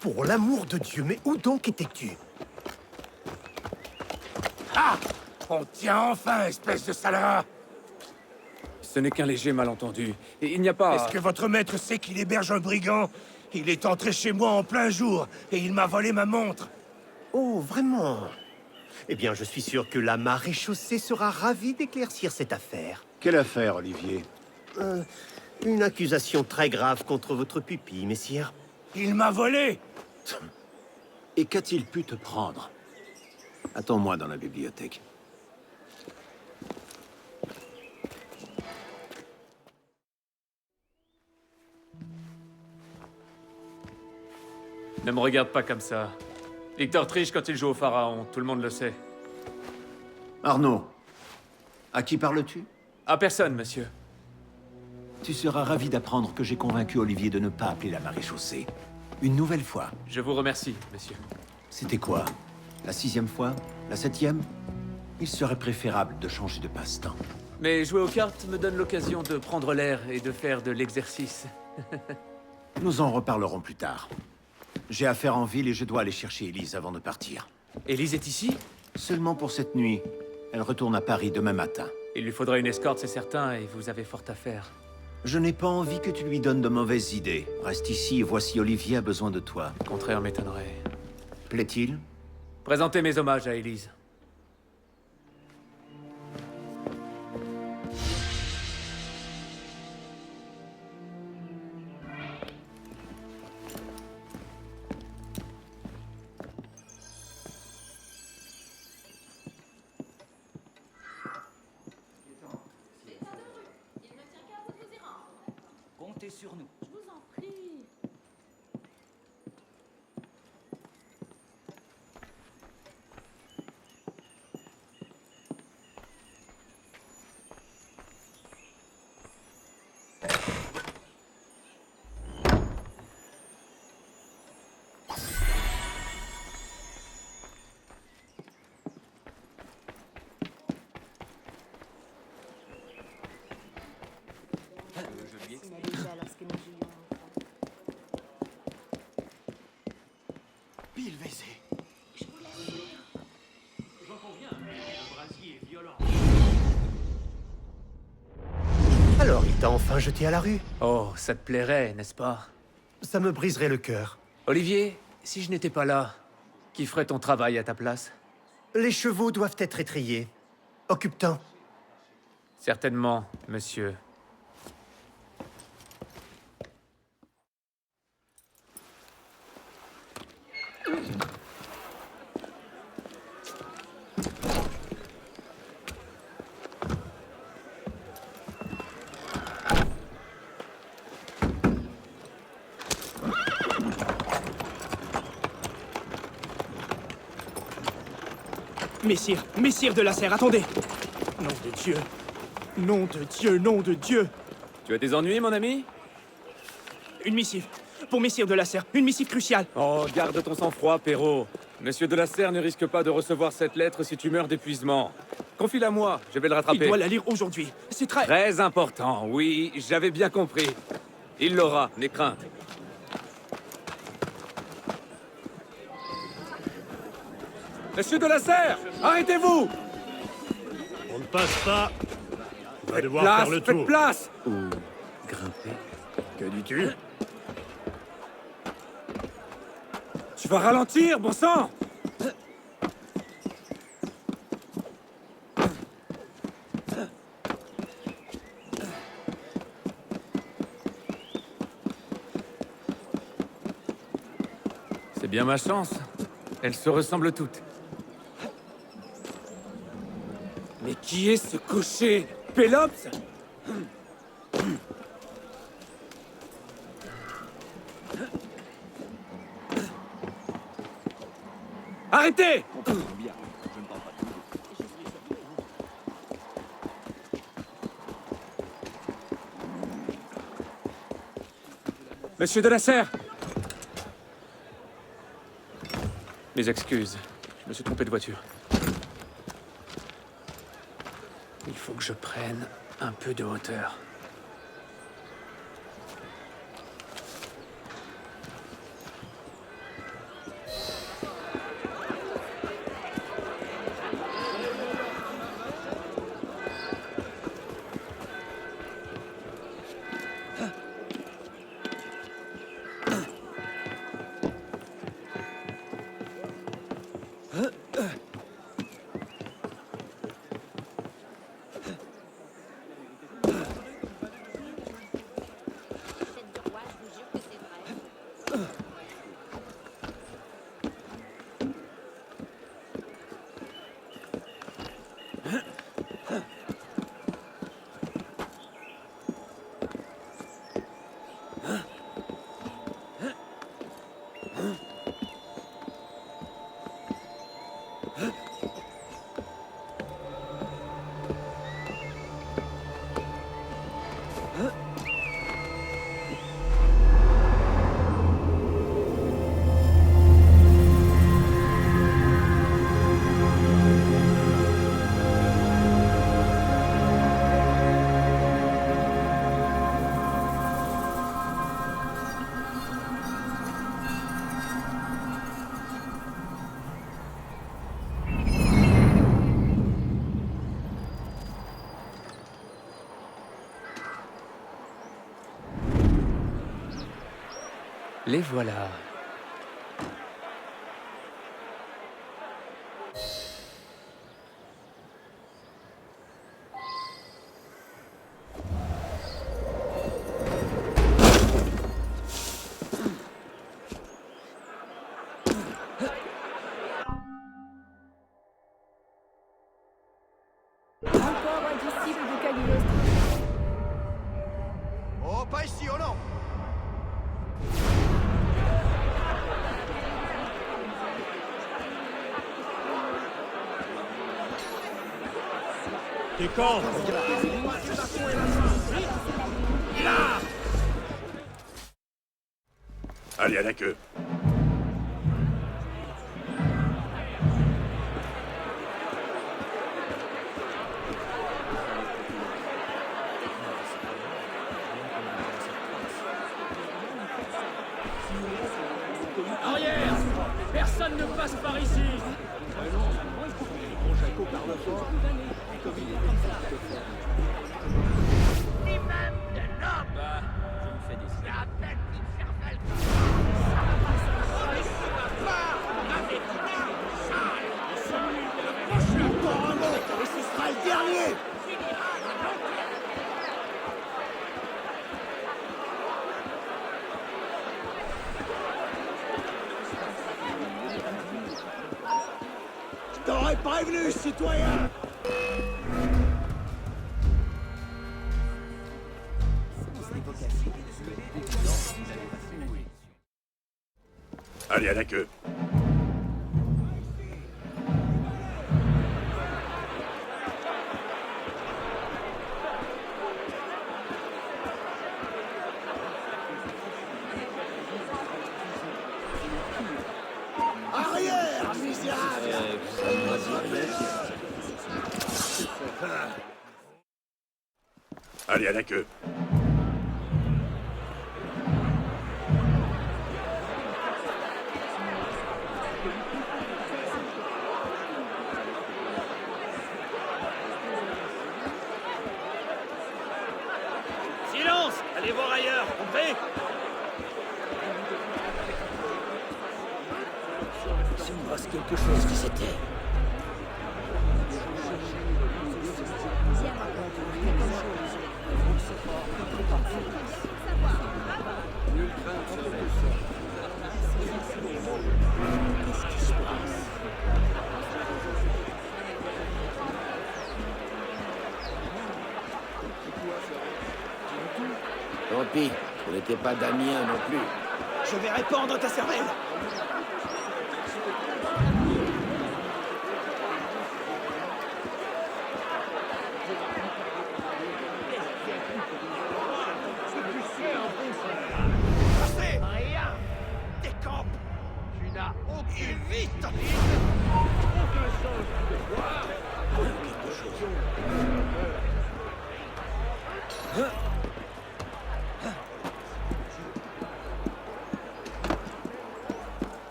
Pour l'amour de Dieu, mais où donc étais-tu? Ah! On tient enfin, espèce de salaud! Ce n'est qu'un léger malentendu. Et il n'y a pas... Est-ce que votre maître sait qu'il héberge un brigand? Il est entré chez moi en plein jour, et il m'a volé ma montre. Oh, vraiment? Eh bien, je suis sûr que la maréchaussée sera ravie d'éclaircir cette affaire. Quelle affaire, Olivier? Une accusation très grave contre votre pupille, messire. Il m'a volé! Et qu'a-t-il pu te prendre? Attends-moi dans la bibliothèque. Ne me regarde pas comme ça. Victor triche quand il joue au pharaon, tout le monde le sait. Arnaud, à qui parles-tu? À personne, monsieur. Tu seras ravi d'apprendre que j'ai convaincu Olivier de ne pas appeler la maréchaussée. Une nouvelle fois. Je vous remercie, monsieur. C'était quoi? La 6e fois? La 7e? Il serait préférable de changer de passe-temps. Mais jouer aux cartes me donne l'occasion de prendre l'air et de faire de l'exercice. Nous en reparlerons plus tard. J'ai affaire en ville et je dois aller chercher Élise avant de partir. Élise est ici? Seulement pour cette nuit. Elle retourne à Paris demain matin. Il lui faudra une escorte, c'est certain, et vous avez fort à faire. Je n'ai pas envie que tu lui donnes de mauvaises idées. Reste ici et voici Olivier a besoin de toi. Le contraire m'étonnerait. Plaît-il? Présentez mes hommages à Élise. Comptez sur nous. Je vous en prie. Déjà lorsque nous jouions ensemble. Pile baisé. Je vous l'assure. J'en conviens, mais le brasier est violent. Alors, il t'a enfin jeté à la rue? Oh, ça te plairait, n'est-ce pas? Ça me briserait le cœur. Olivier, si je n'étais pas là, qui ferait ton travail à ta place? Les chevaux doivent être étrillés. Occupe-t'en. Certainement, monsieur. Messire de la Serre, attendez! Nom de Dieu! Nom de Dieu, nom de Dieu! Tu as des ennuis, mon ami? Une missive. Pour Messire de la Serre, une missive cruciale. Oh, garde ton sang-froid, Perrault. Monsieur de la Serre ne risque pas de recevoir cette lettre si tu meurs d'épuisement. Confie-la moi, je vais le rattraper. Il doit la lire aujourd'hui. C'est très... Très important, oui, j'avais bien compris. Il l'aura, n'aie crainte. Monsieur de la Serre, arrêtez-vous! On ne passe pas. On va Faites devoir place, faire le faites tour. place! Grimper. Que dis-tu? Tu vas ralentir, bon sang! C'est bien ma chance. Elles se ressemblent toutes. Mais qui est ce cocher? Pélops? Arrêtez! Monsieur de la Serre! Mes excuses, je me suis trompé de voiture. Il faut que je prenne un peu de hauteur. Tête de roi, je vous jure que c'est vrai. Les voilà. Encore un disciple de Caligos. Oh, pas ici, oh non! T'es quand? Là! Allez, à la queue. Arrière! Personne ne passe par ici! Et ce sera le dernier! Je t'aurais prévenu, citoyen! Allez, à la queue. Allez, à la queue. Silence! Allez voir ailleurs, compris? Il me passe quelque chose qui c'était. Tant pis, vous n'étiez pas Damien non plus. Je vais répandre ta cervelle. Passez! Rien! Décampe! Tu n'as aucune vite! Aucun sens du devoir! Quelque chose.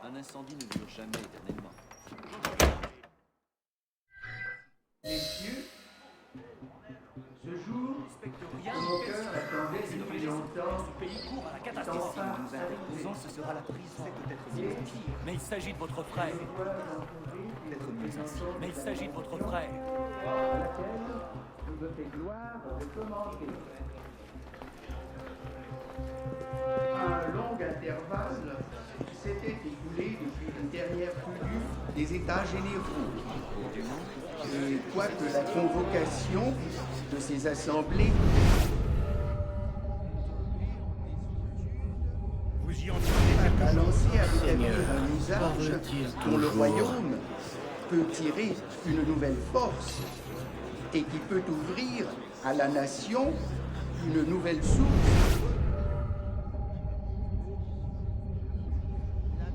Un incendie ne dure jamais éternellement. Messieurs, ce jour, mon cœur attendait depuis longtemps. Ce pays court à la catastrophe. Si nous interposons, ce sera la prison. Mais il s'agit de votre frère. Mais il s'agit de votre frère. À laquelle je me fais gloire de commenter. Un long intervalle s'était écoulé depuis une dernière tenue des États généraux. Et quoique la convocation de ces assemblées a lancé à établir un usage dont le royaume peut tirer une nouvelle force et qui peut ouvrir à la nation une nouvelle source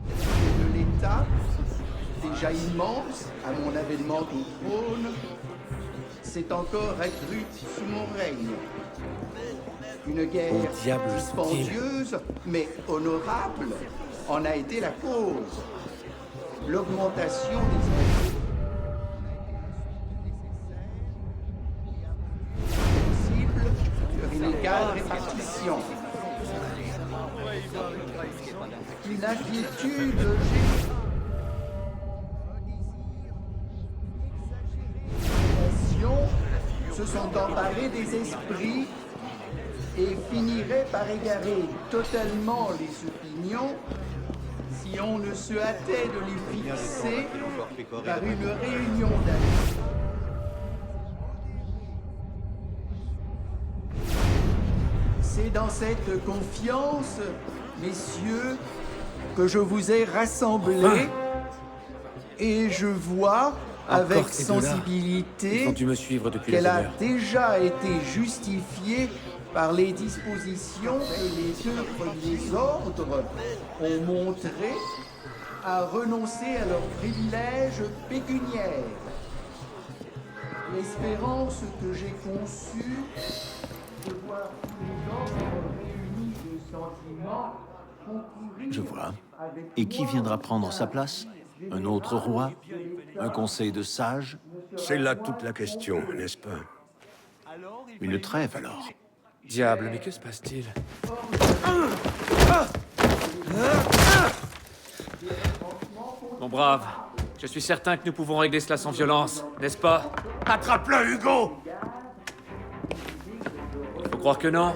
de l'État, déjà immense à mon avènement au trône, s'est encore accru sous mon règne. Une guerre dispendieuse, mais honorable, en a été la cause. L'augmentation des impôts possible sur une égale répartition. Une inquiétude se sont emparés des esprits et finiraient par égarer totalement les opinions si on ne se hâtait de les fixer par une réunion d'amis. C'est dans cette confiance, messieurs, que je vous ai rassemblés et je vois avec sensibilité Ils ont dû me suivre depuis qu'elle les a heures. déjà été justifiée par les dispositions que les deux premiers ordres ont montré à renoncer à leurs privilèges pécuniaires. L'espérance que j'ai conçue de voir tous les ordres réunis de sentiments concourir Je vois. avec Et qui moi viendra prendre sa place? Un autre roi? Un conseil de sages? C'est là toute la question, n'est-ce pas? Une trêve alors? Diable, mais que se passe-t-il? Mon brave, je suis certain que nous pouvons régler cela sans violence, n'est-ce pas? Attrape-le, Hugo! Il faut croire que non.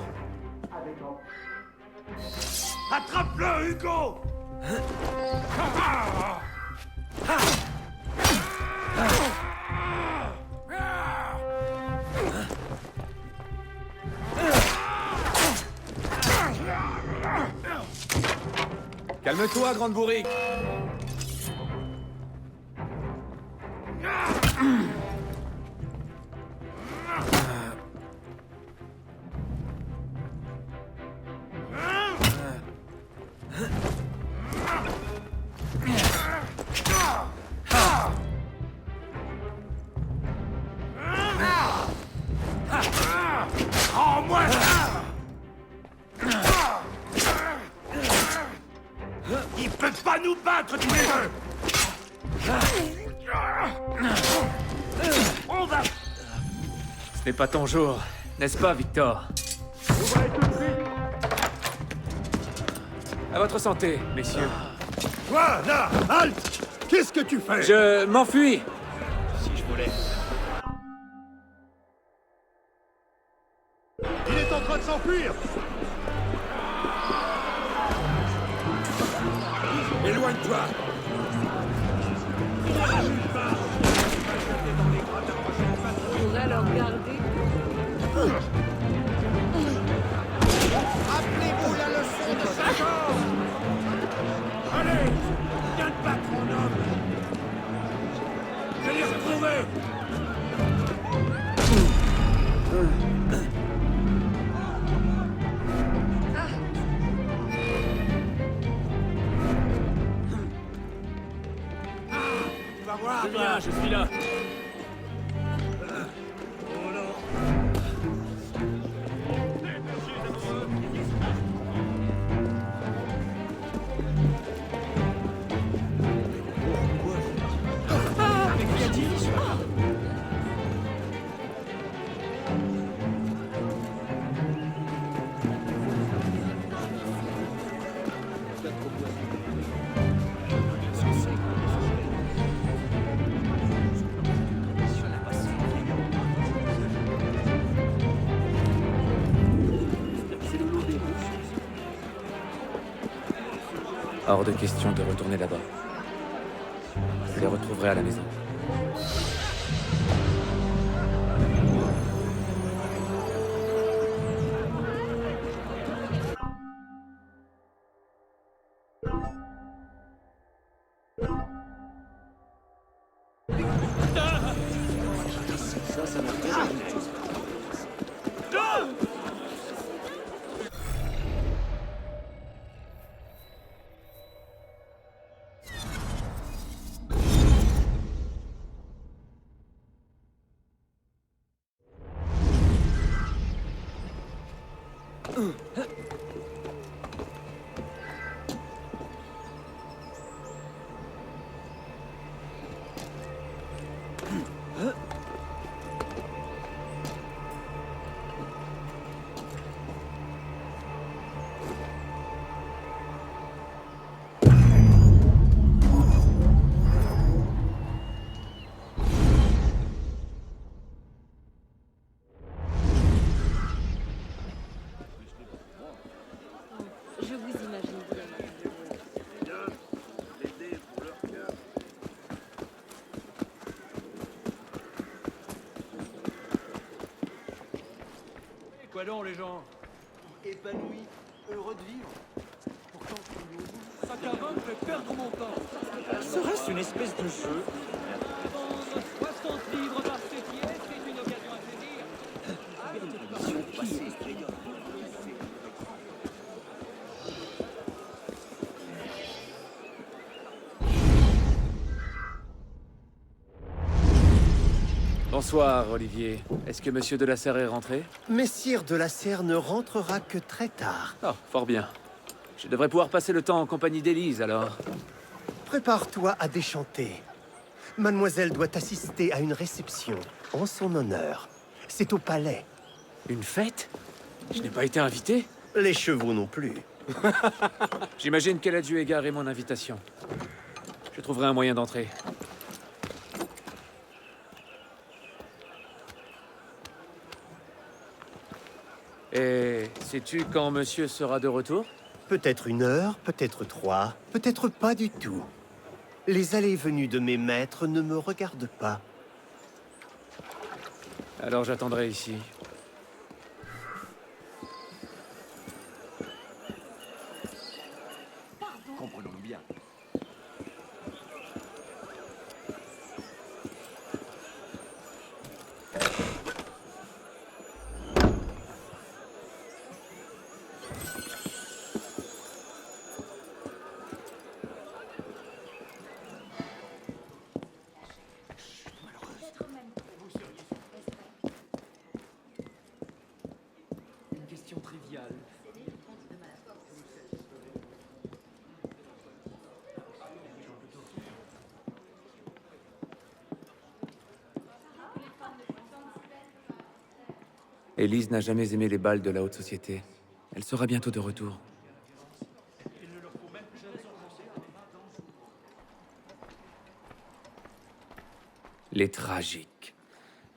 Attrape-le, Hugo! Calme-toi, grande bourrique. Rends-moi ça! Il peut pas nous battre tous les deux! On va... Ce n'est pas ton jour, n'est-ce pas, Victor? À votre santé, messieurs. Toi, là, halte! Qu'est-ce que tu fais? Je m'enfuis. Si je voulais... Il est en train de s'enfuir! Éloigne-toi! On pourrait leur garder. Rappelez-vous la leçon de ça. Allez! Viens te battre, mon homme! Je vais les retrouver! Tu vas voir, Je viens, je suis là. Hors de question de retourner là-bas. Je les retrouverai à la maison. Je vous imagine bien. Quoi donc, les gens? Épanoui, heureux de vivre. Pourtant, Ça carotte fait perdre mon temps. Serait-ce une espèce de jeu? Vendre 60 livres par chéquier, c'est une occasion à saisir. Bonsoir, Olivier. Est-ce que Monsieur de la Serre est rentré? Messire de la Serre ne rentrera que très tard. Oh, fort bien. Je devrais pouvoir passer le temps en compagnie d'Élise, alors. Prépare-toi à déchanter. Mademoiselle doit assister à une réception en son honneur. C'est au palais. Une fête? Je n'ai pas été invité? Les chevaux non plus. J'imagine qu'elle a dû égarer mon invitation. Je trouverai un moyen d'entrer. Et sais-tu quand monsieur sera de retour? Peut-être 1 heure, peut-être 3, peut-être pas du tout. Les allées et venues de mes maîtres ne me regardent pas. Alors j'attendrai ici. Comprenons-nous bien. Une question triviale. Élise n'a jamais aimé les bals de la haute société. Elle sera bientôt de retour. Les tragiques.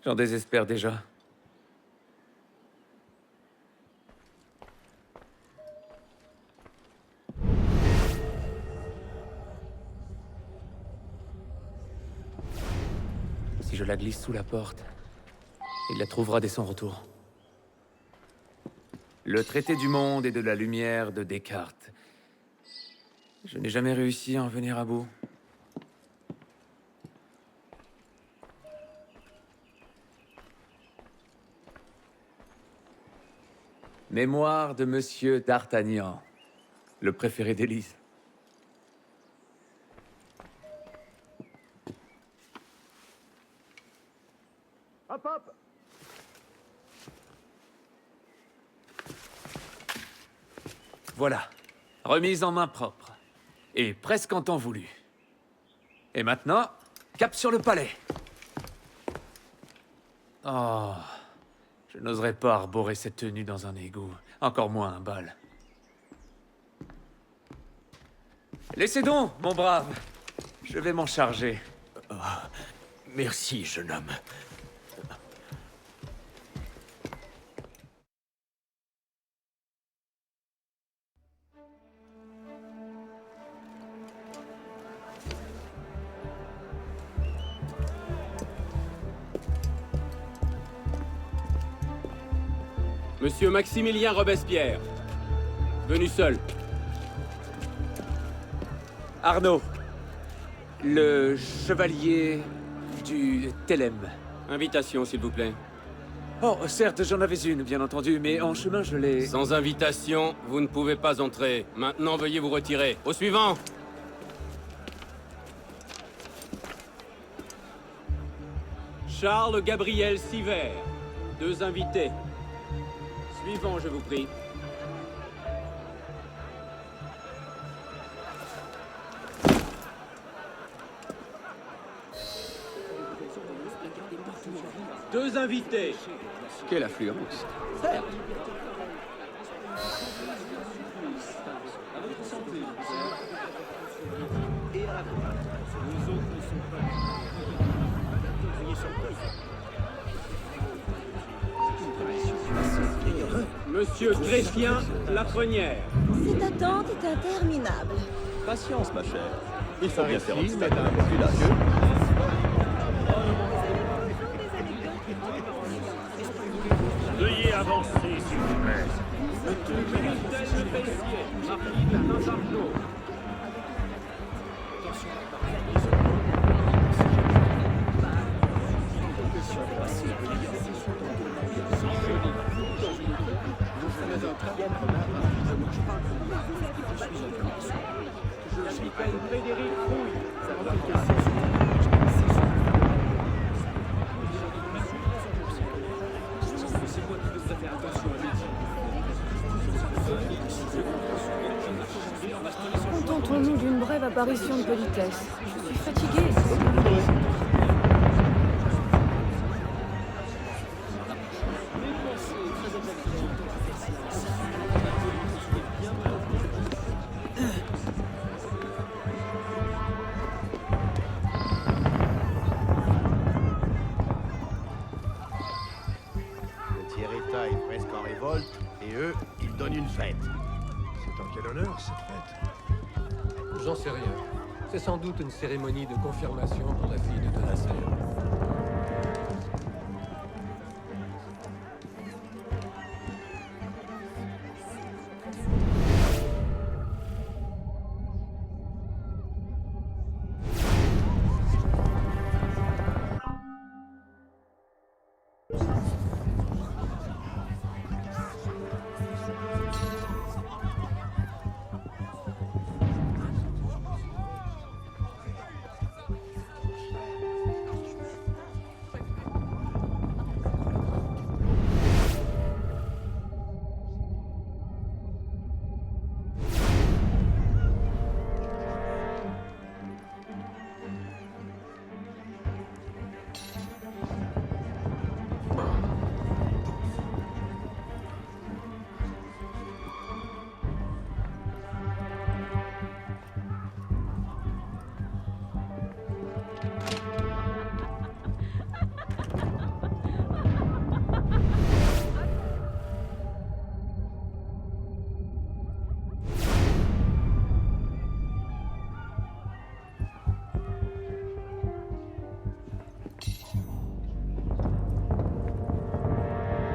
J'en désespère déjà. Si je la glisse sous la porte, il la trouvera dès son retour. Le traité du monde et de la lumière de Descartes. Je n'ai jamais réussi à en venir à bout. Mémoire de Monsieur d'Artagnan, le préféré d'Élise. Hop, hop! Voilà, remise en main propre. Et presque en temps voulu. Et maintenant, cap sur le palais. Oh, je n'oserais pas arborer cette tenue dans un égout, encore moins un bal. Laissez donc, mon brave. Je vais m'en charger. Merci, jeune homme. Monsieur Maximilien Robespierre. Venu seul. Arnaud, le chevalier du Télème. Invitation, s'il vous plaît. Oh, certes, j'en avais une, bien entendu, mais en chemin, je l'ai... Sans invitation, vous ne pouvez pas entrer. Maintenant, veuillez vous retirer. Au suivant! Charles Gabriel Siver. 2 invités. Suivant, je vous prie. Deux invités. Quelle affluence. Monsieur Chrétien Lafrenière. Cette attente est interminable. Patience, ma chère. Il faut bien faire obstacle à la population. Veuillez avancer, s'il vous plaît. Contentons-nous d'une brève apparition de politesse. Je suis fatiguée. fête. C'est en quel honneur, cette fête? J'en sais rien. C'est sans doute une cérémonie de confirmation pour la fille de Nasser.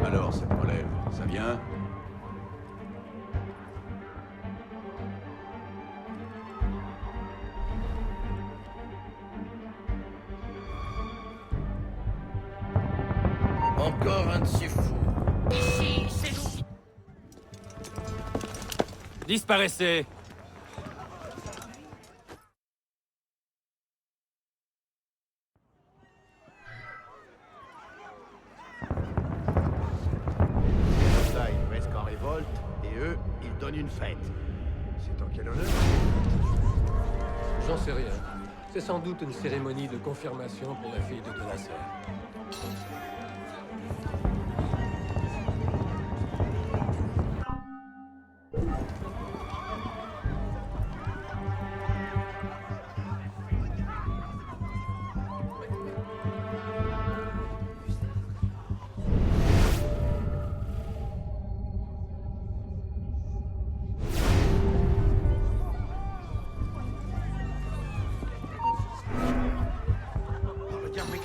Alors, cette relève, ça vient? Encore un de ces fous. Ici, c'est nous. Disparaissez. Ça, ils presque en révolte, et eux, ils donnent une fête. C'est en quel honneur? J'en sais rien. C'est sans doute une cérémonie de confirmation pour la fille de Nasser. Regarde, mec.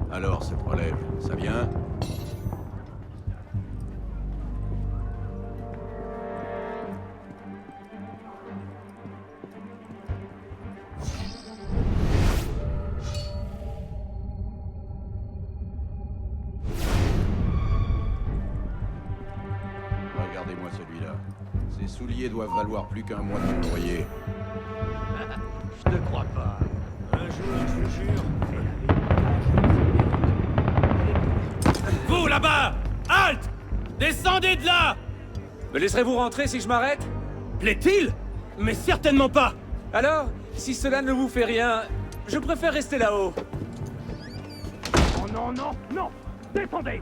Alors, cette relève, ça vient? Regardez-moi celui-là. Ses souliers doivent valoir plus qu'un mois de loyer. Je te crois pas. Un jour, je vous jure, là-bas! Halte! Descendez de là! Me laisserez-vous rentrer si je m'arrête? Plaît-il? Mais certainement pas! Alors, si cela ne vous fait rien, je préfère rester là-haut. Oh non, non, non! Descendez!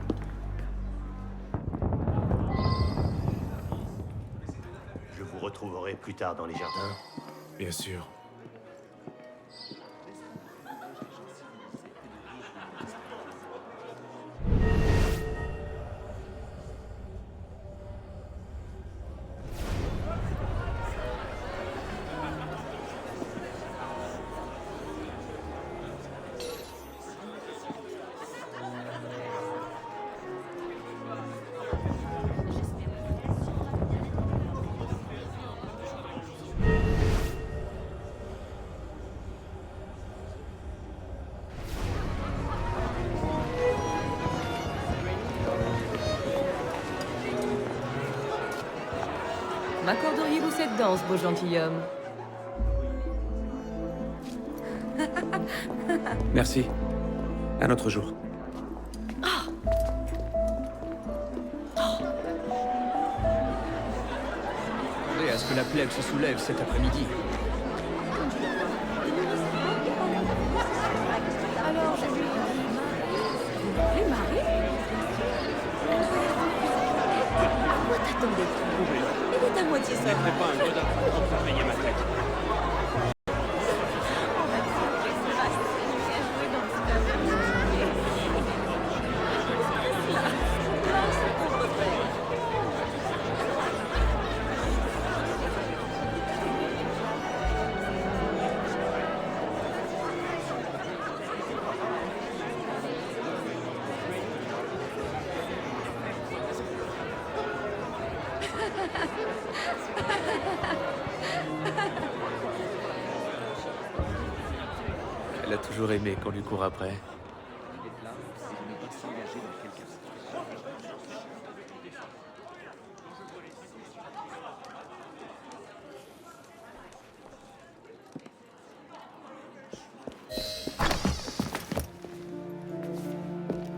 Je vous retrouverai plus tard dans les jardins. Bien sûr. M'accorderiez-vous cette danse, beau gentilhomme? Merci. Un autre jour. Attendez à ce que la plèbe se soulève cet après-midi. Alors, je lui ai dit... Et Marie? À quoi t'attendais-tu? Il est à moitié seul. Pas un godin pour faire payer ma tête. Elle a toujours aimé qu'on lui court après.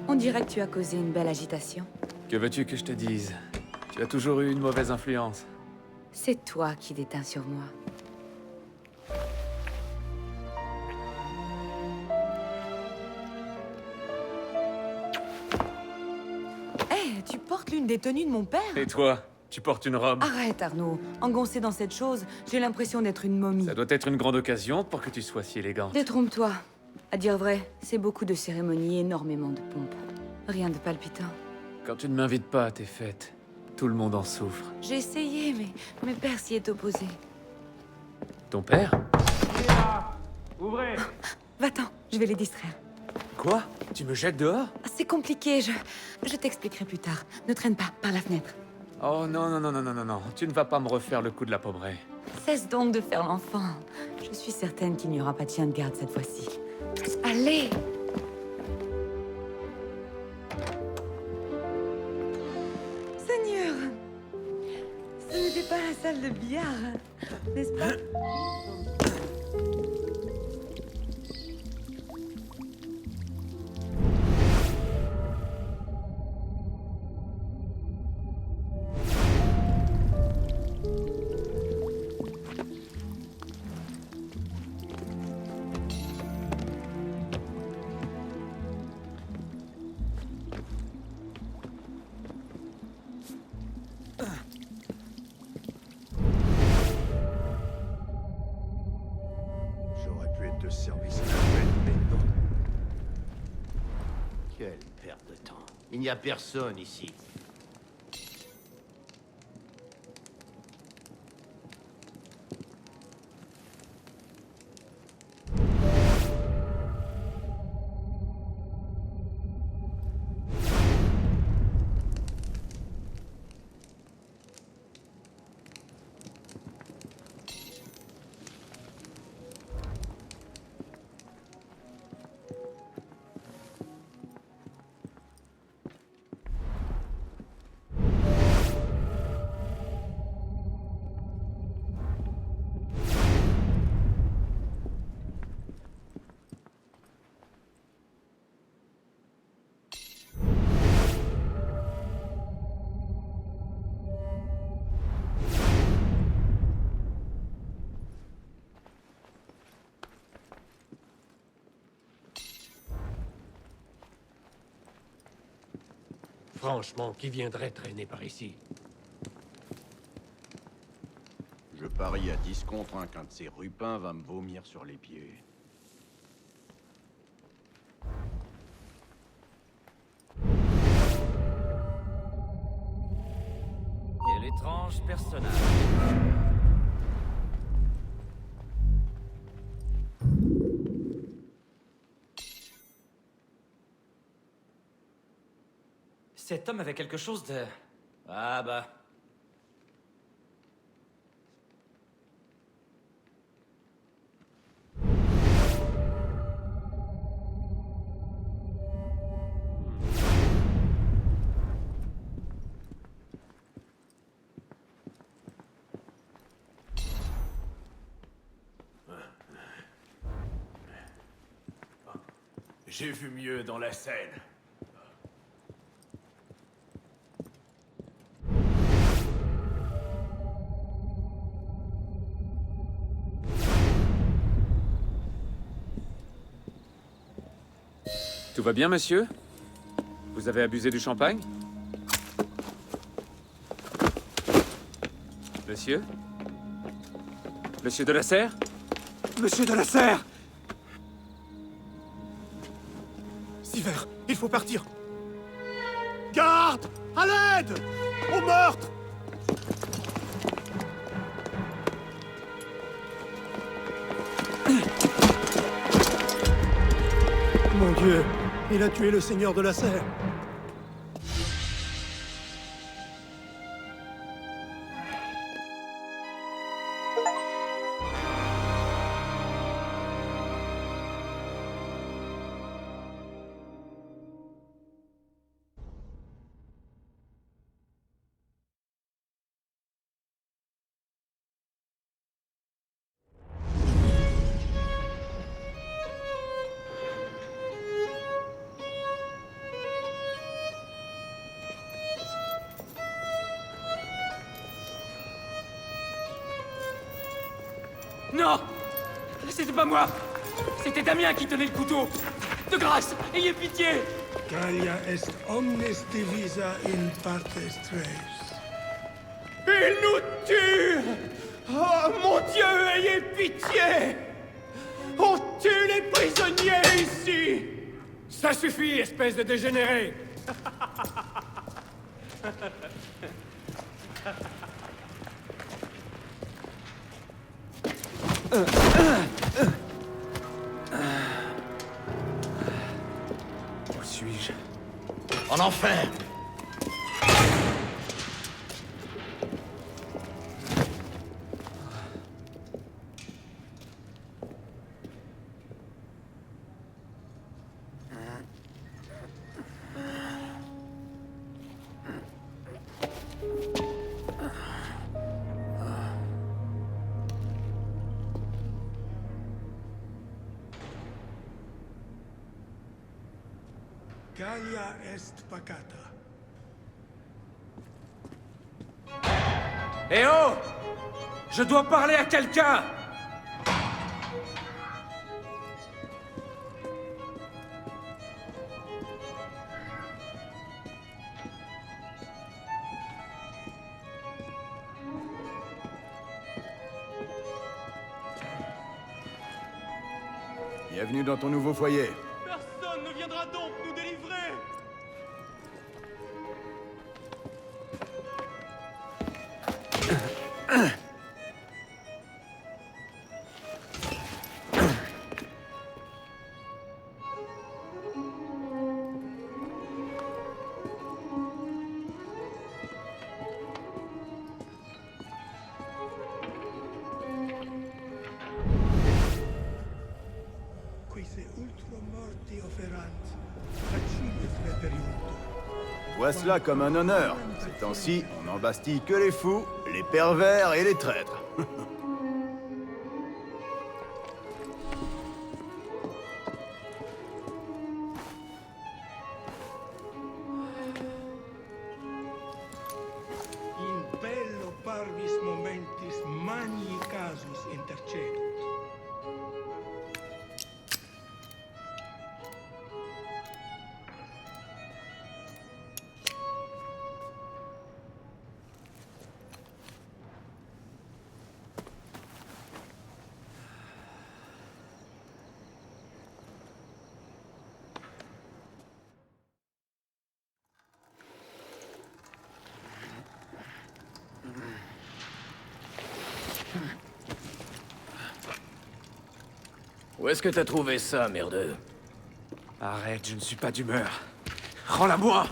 On dirait que tu as causé une belle agitation. Que veux-tu que je te dise? Tu as toujours eu une mauvaise influence. C'est toi qui déteins sur moi. Hé, tu portes l'une des tenues de mon père? Et toi? Tu portes une robe? Arrête, Arnaud. Engoncé dans cette chose, j'ai l'impression d'être une momie. Ça doit être une grande occasion pour que tu sois si élégante. Détrompe-toi. À dire vrai, c'est beaucoup de cérémonies, énormément de pompes. Rien de palpitant. Quand tu ne m'invites pas à tes fêtes, tout le monde en souffre. J'ai essayé, mais mon père s'y est opposé. Ton père? Ouvrez! Va-t'en, je vais les distraire. Quoi? Tu me jettes dehors? C'est compliqué, je t'expliquerai plus tard. Ne traîne pas, par la fenêtre. Oh non, non, non, non, non, non, non. Tu ne vas pas me refaire le coup de la pauvrée. Cesse donc de faire l'enfant. Je suis certaine qu'il n'y aura pas de chien de garde cette fois-ci. Allez! Seigneur! Ce n'était pas la salle de billard, n'est-ce pas? J'aurais pu être de service à la peine, mais non. Quelle perte de temps. Il n'y a personne ici. Franchement, qui viendrait traîner par ici? Je parie à 10 contre 1 qu'un de ces rupins va me vomir sur les pieds. Quel étrange personnage. Cet homme avait quelque chose de... Ah bah... J'ai vu mieux dans la scène. Tout va bien, monsieur? Vous avez abusé du champagne? Monsieur? Monsieur de la Serre? Monsieur de la Serre! Siver, il faut partir. Garde! À l'aide! Au meurtre! Mon Dieu, il a tué le seigneur de la Serre. Non! C'était pas moi! C'était Damien qui tenait le couteau! De grâce, ayez pitié! Gallia est omnes divisa in partes tres. Il nous tue! Oh mon Dieu, ayez pitié! On tue les prisonniers ici! Ça suffit, espèce de dégénéré! Où suis-je? En enfer! Gallia est pacata. Eh oh! Je dois parler à quelqu'un! Bienvenue dans ton nouveau foyer. Personne ne viendra donc nous délivrer! Quise ultra morti offerant, facilis reperiuntur. Vois cela comme un honneur. Ces temps-ci, on n'embastille que les fous, les pervers et les traîtres. In bello parvis momentis magni casus intercedunt. Où est-ce que t'as trouvé ça, merdeux? Arrête, je ne suis pas d'humeur. Rends-la-moi!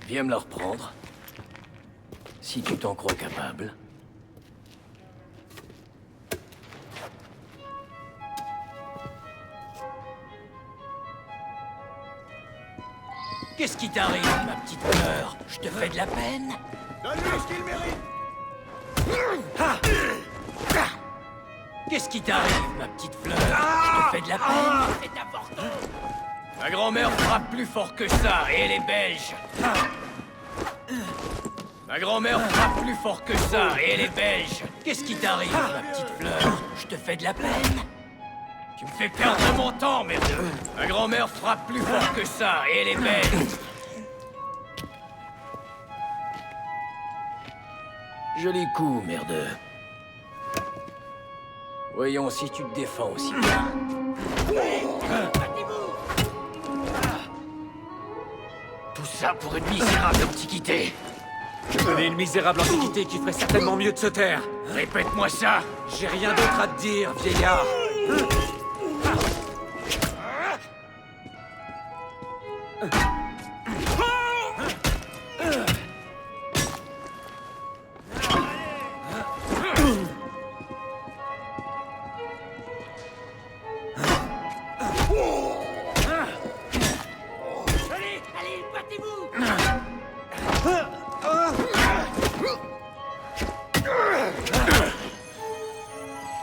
Viens me la reprendre. Si tu t'en crois capable. Qu'est-ce qui t'arrive, ma petite fleur? Je te fais de la peine? Donne-lui ce qu'il mérite! Qu'est-ce qui t'arrive, ma petite fleur? Je te fais de la peine? C'est important! Ma grand-mère frappe plus fort que ça, et elle est belge. Ma grand-mère frappe plus fort que ça, et elle est belge. Qu'est-ce qui t'arrive, ma petite fleur? Je te fais de la peine? Tu me fais perdre mon temps, merdeux. Ma grand-mère frappe plus fort que ça, et elle est belge. Joli coup, merdeux. Voyons si tu te défends aussi bien. Tout ça pour une misérable antiquité. Je connais une misérable antiquité qui ferait certainement mieux de se taire. Répète-moi ça. J'ai rien d'autre à te dire, vieillard.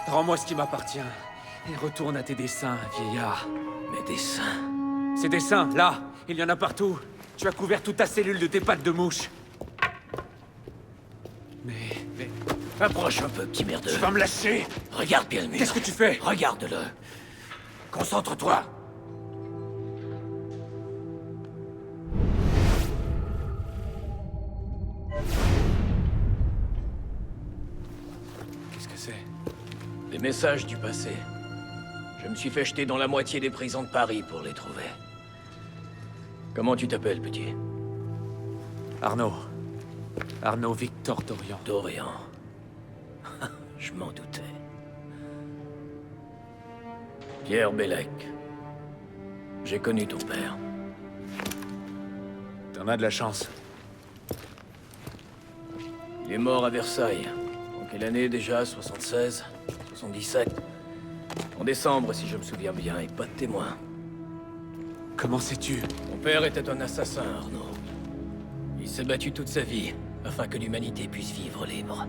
Rends-moi ce qui m'appartient. Et retourne à tes dessins, vieillard. Mes dessins? Ces dessins, là, il y en a partout. Tu as couvert toute ta cellule de tes pattes de mouche. Mais... Approche un peu, petit merdeux. Tu vas me lâcher. Regarde bien le mur. Qu'est-ce que tu fais? Regarde-le. Concentre-toi. Qu'est-ce que c'est? Des messages du passé. Je me suis fait jeter dans la moitié des prisons de Paris pour les trouver. Comment tu t'appelles, petit? Arnaud. Arnaud Victor Dorian. Dorian. Je m'en doutais. Pierre Bellec. J'ai connu ton père. T'en as de la chance. Il est mort à Versailles. En quelle année déjà? 76? 77? En décembre, si je me souviens bien, et pas de témoin. Comment sais-tu? Mon père était un assassin, Arnaud. Il s'est battu toute sa vie, afin que l'humanité puisse vivre libre.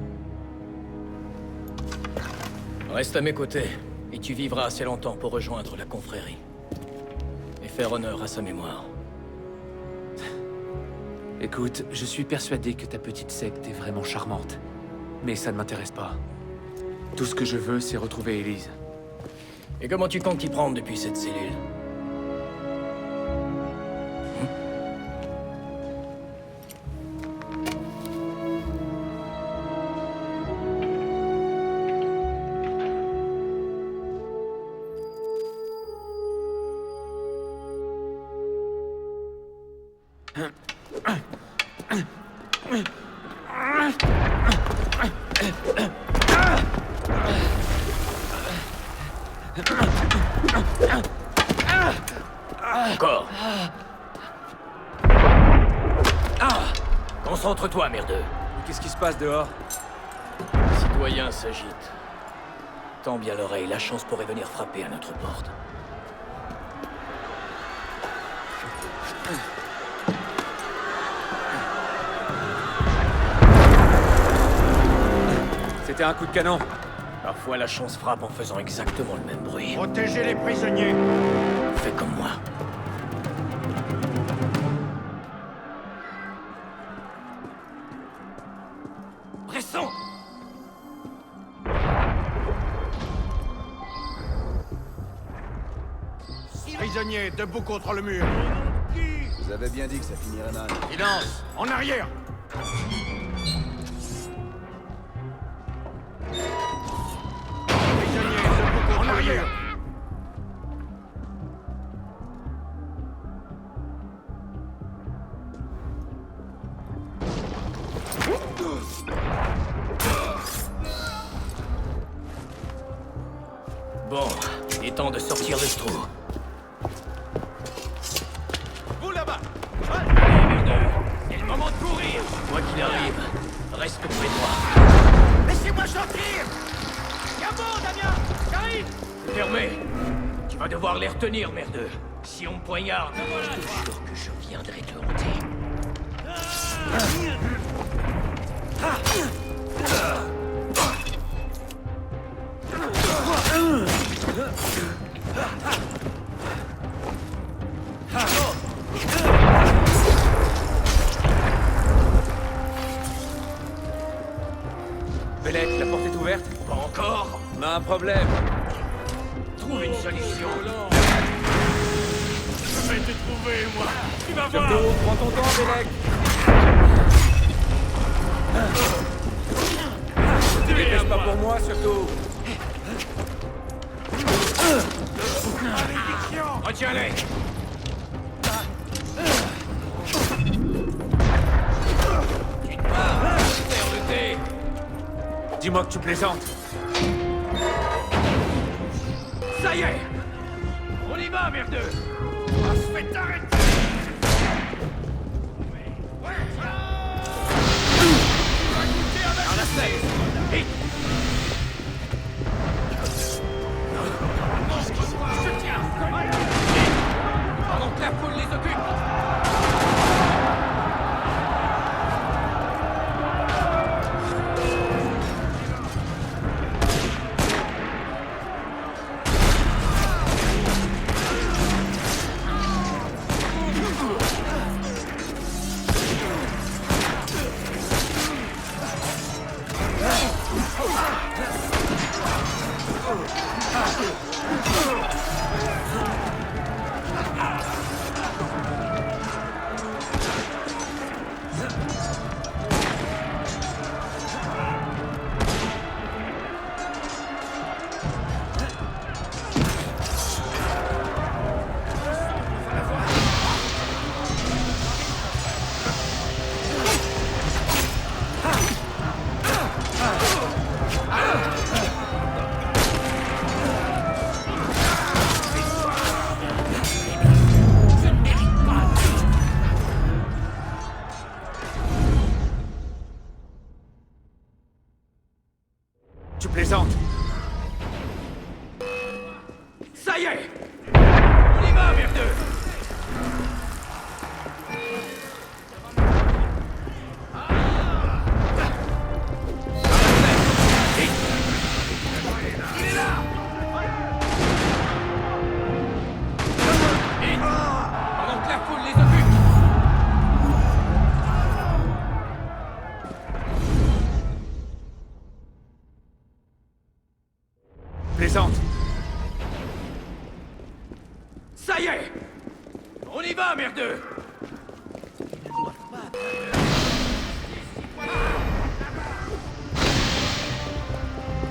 Reste à mes côtés, et tu vivras assez longtemps pour rejoindre la confrérie. Et faire honneur à sa mémoire. Écoute, je suis persuadé que ta petite secte est vraiment charmante. Mais ça ne m'intéresse pas. Tout ce que je veux, c'est retrouver Élise. Et comment tu comptes t'y prendre depuis cette cellule? Encore. Concentre-toi, merdeux. Qu'est-ce qui se passe dehors? Les citoyens s'agitent. Tends bien l'oreille, la chance pourrait venir frapper à notre porte. C'était un coup de canon. Parfois, la chance frappe en faisant exactement le même bruit. Protégez les prisonniers! Fais comme moi. Pressons! Prisonniers, debout contre le mur! Vous avez bien dit que ça finirait mal. Silence! En arrière! Prisonniers, debout contre le mur! Bon, il est temps de sortir de ce trou. Vous là-bas! Allez, merde! C'est le moment de courir! Quoi qu'il arrive, reste près de moi. Laissez-moi sortir! Y'a bon, Damien! J'arrive! C'est fermé. Tu vas devoir les retenir, merdeux. Si on me poignarde, je te jure que je viendrai te hanter. Belek, la porte est ouverte? Pas encore? On a un problème. Trouve une solution. Je vais te trouver, moi. Tu vas voir. Surtout, prends ton temps, Belek. Tu les pêches pas pour moi, surtout. Retiens-les. Une part, terre de thé. Dis-moi que tu plaisantes. Ça y est. On y va, merdeux. On se fait arrêter. Dans la scène. Vite. Je tiens. Pendant que la foule les occupe. Tu plaisantes. Ça y est. On y va, merdeux. Pendant que la foule les occupe. Plaisante. Ça y est. On y va, merdeux.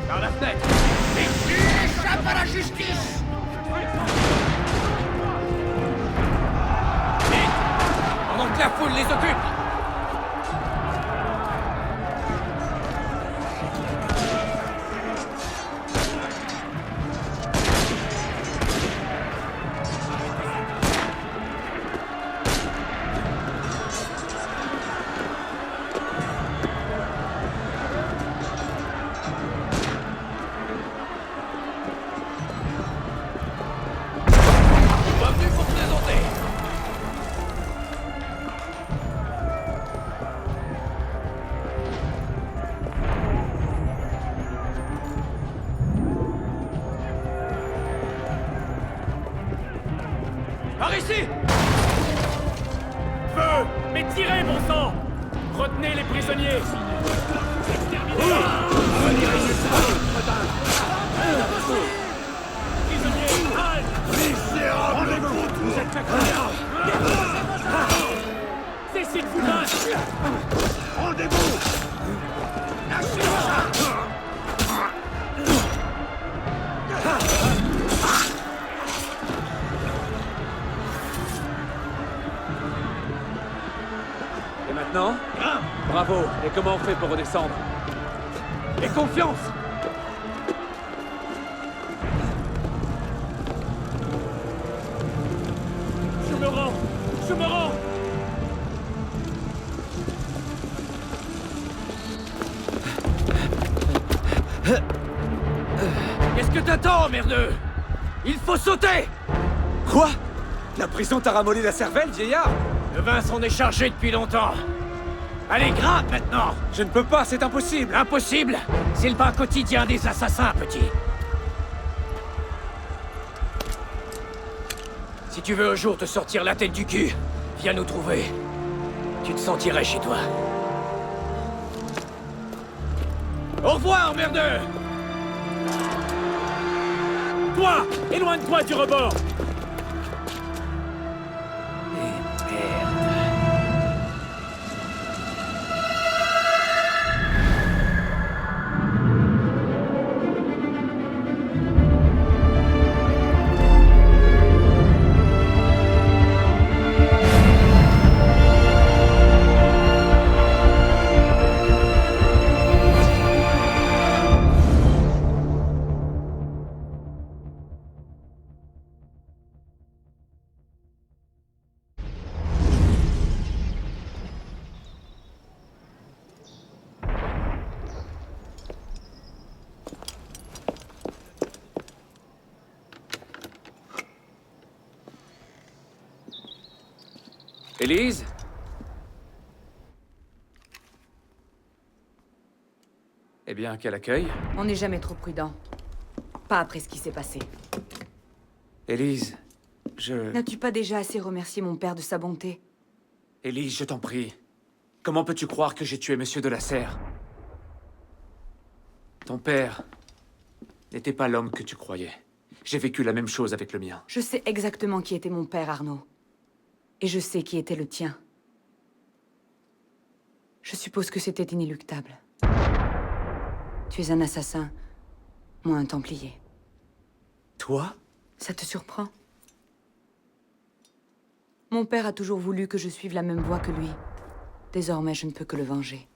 Par la fenêtre. Échappe à la justice! Vite. Pendant que la foule les occupe. Pas venu pour plaisanter. Par ici! Feu! Mais tirez, bon sang! Retenez les prisonniers! Prisonniers, halte! Misérable contre Vous êtes fait Cessez de vous battre! Rendez-vous! Et maintenant? Bravo. Et comment on fait pour redescendre? Et confiance! Je me rends! Qu'est-ce que t'attends, merdeux? Il faut sauter! Quoi? La prison t'a ramolli la cervelle, vieillard? Le vin s'en est chargé depuis longtemps. Allez, grimpe maintenant! Je ne peux pas, c'est impossible! Impossible? C'est le pain quotidien des assassins, petit. Si tu veux un jour te sortir la tête du cul, viens nous trouver. Tu te sentirais chez toi. Au revoir, merdeux! Toi! Éloigne-toi du rebord! Élise? Eh bien, quel accueil. On n'est jamais trop prudent. Pas après ce qui s'est passé. Élise, N'as-tu pas déjà assez remercié mon père de sa bonté? Élise, je t'en prie. Comment peux-tu croire que j'ai tué Monsieur de la Serre? Ton père n'était pas l'homme que tu croyais. J'ai vécu la même chose avec le mien. Je sais exactement qui était mon père, Arnaud. Et je sais qui était le tien. Je suppose que c'était inéluctable. Tu es un assassin, moi un templier. Toi? Ça te surprend? Mon père a toujours voulu que je suive la même voie que lui. Désormais, je ne peux que le venger.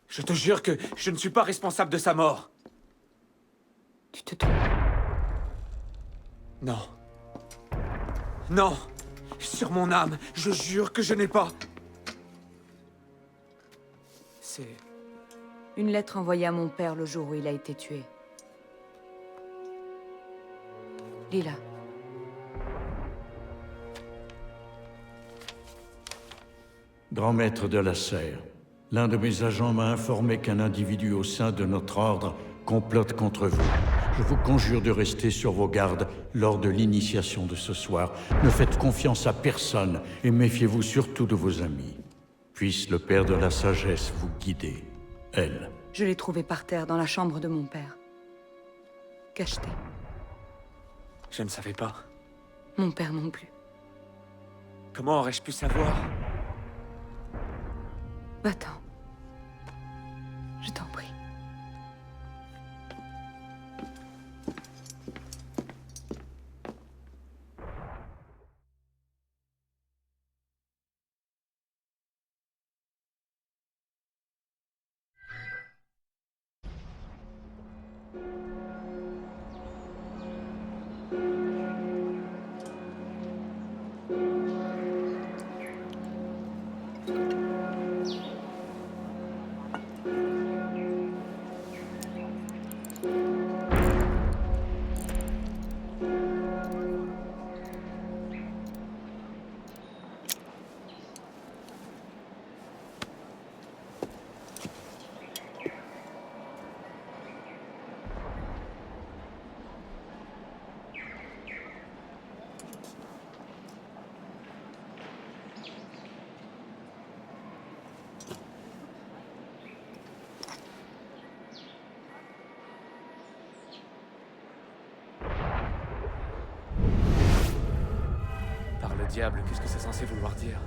Je te jure que je ne suis pas responsable de sa mort. Tu te trompes. Non. Non! Sur mon âme, je jure que je n'ai pas... C'est... Une lettre envoyée à mon père le jour où il a été tué. Lis-la. Grand maître de la Serre, l'un de mes agents m'a informé qu'un individu au sein de notre ordre complote contre vous. Je vous conjure de rester sur vos gardes lors de l'initiation de ce soir. Ne faites confiance à personne et méfiez-vous surtout de vos amis. Puisse le Père de la Sagesse vous guider. Elle. Je l'ai trouvée par terre dans la chambre de mon père. Cachetée. Je ne savais pas. Mon père non plus. Comment aurais-je pu savoir? Va-t'en. Je t'en prie. Diable, qu'est-ce que c'est censé vouloir dire?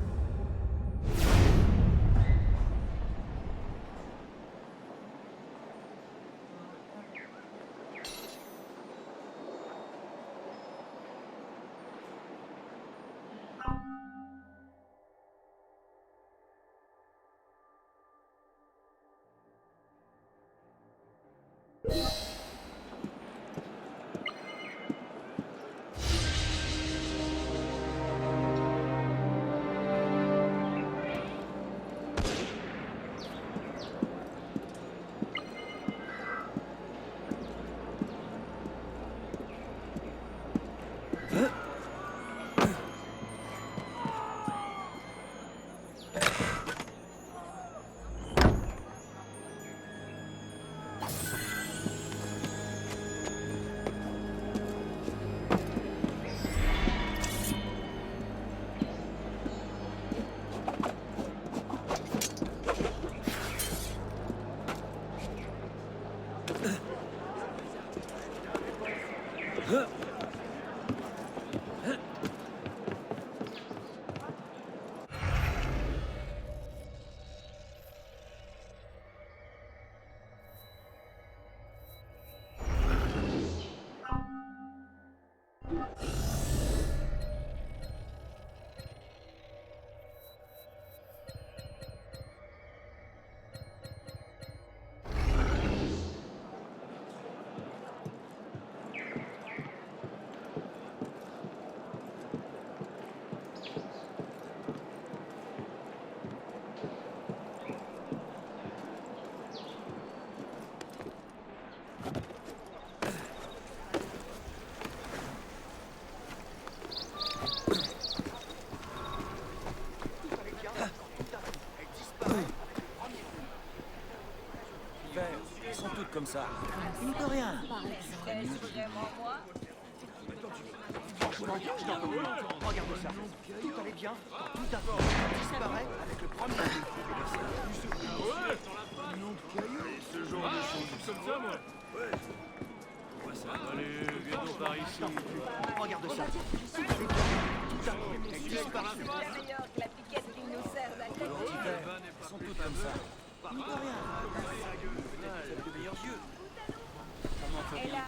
comme ça. Il ne peut rien. Est-ce vraiment moi? Franchement, je n'en peux plus. Regarde ça. Tout allait bien. Tout à fait disparaît avec le premier. Ce genre de choses comme ça, moi. Ouais. Allez, viens donc par ici. Regarde ça. C'est meilleur que la piquette qui nous sert d'attaque. Elles sont toutes comme ça. Il ne peut rien. Peut-être de meilleurs yeux. Et là.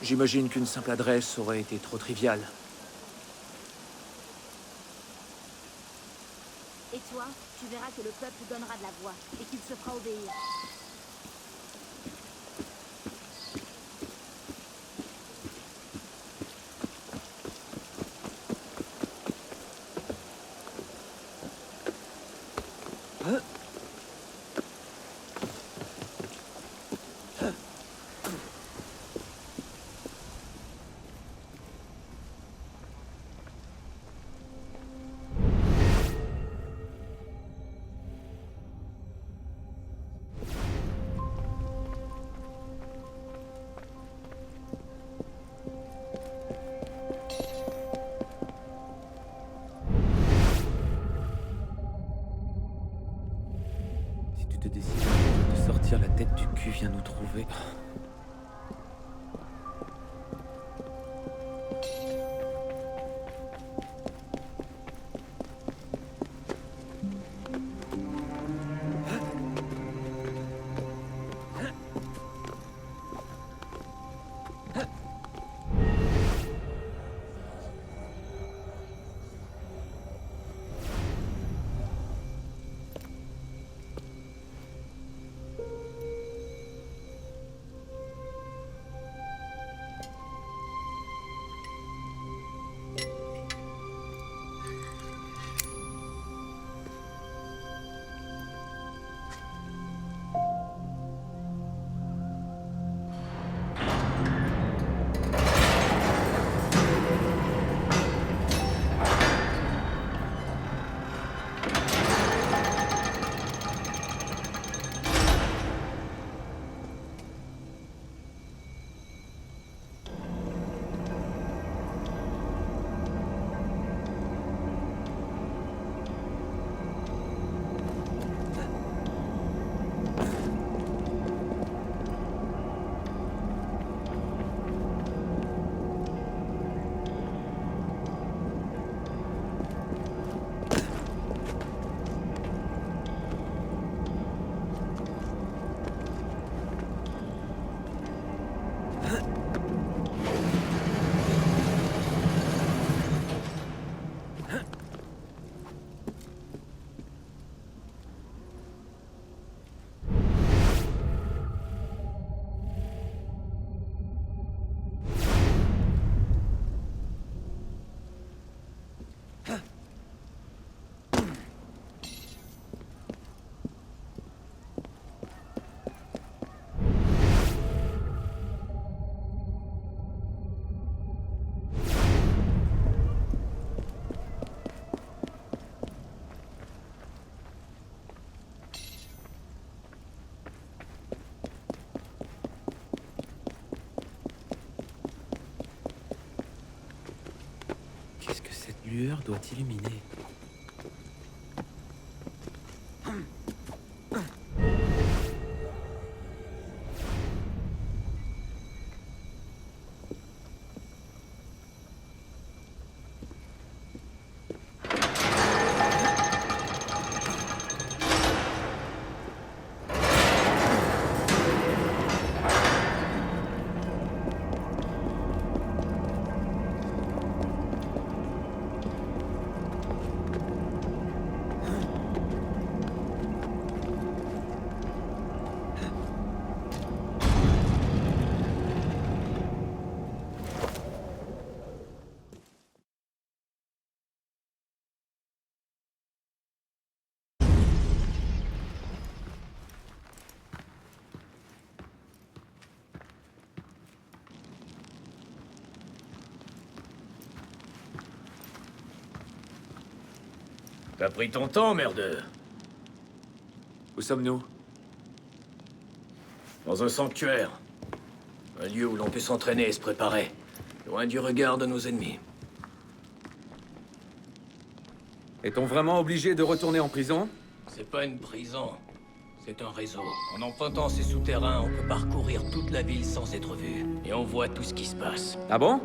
J'imagine qu'une simple adresse aurait été trop triviale. Et toi, tu verras que le peuple donnera de la voix et qu'il se fera obéir. Si tu te décides de sortir la tête du cul, viens nous trouver. Qu'est-ce que cette lueur doit illuminer? T'as pris ton temps, merdeux. Où sommes-nous? Dans un sanctuaire. Un lieu où l'on peut s'entraîner et se préparer. Loin du regard de nos ennemis. Est-on vraiment obligé de retourner en prison? C'est pas une prison. C'est un réseau. En empruntant ces souterrains, on peut parcourir toute la ville sans être vu. Et on voit tout ce qui se passe. Ah bon?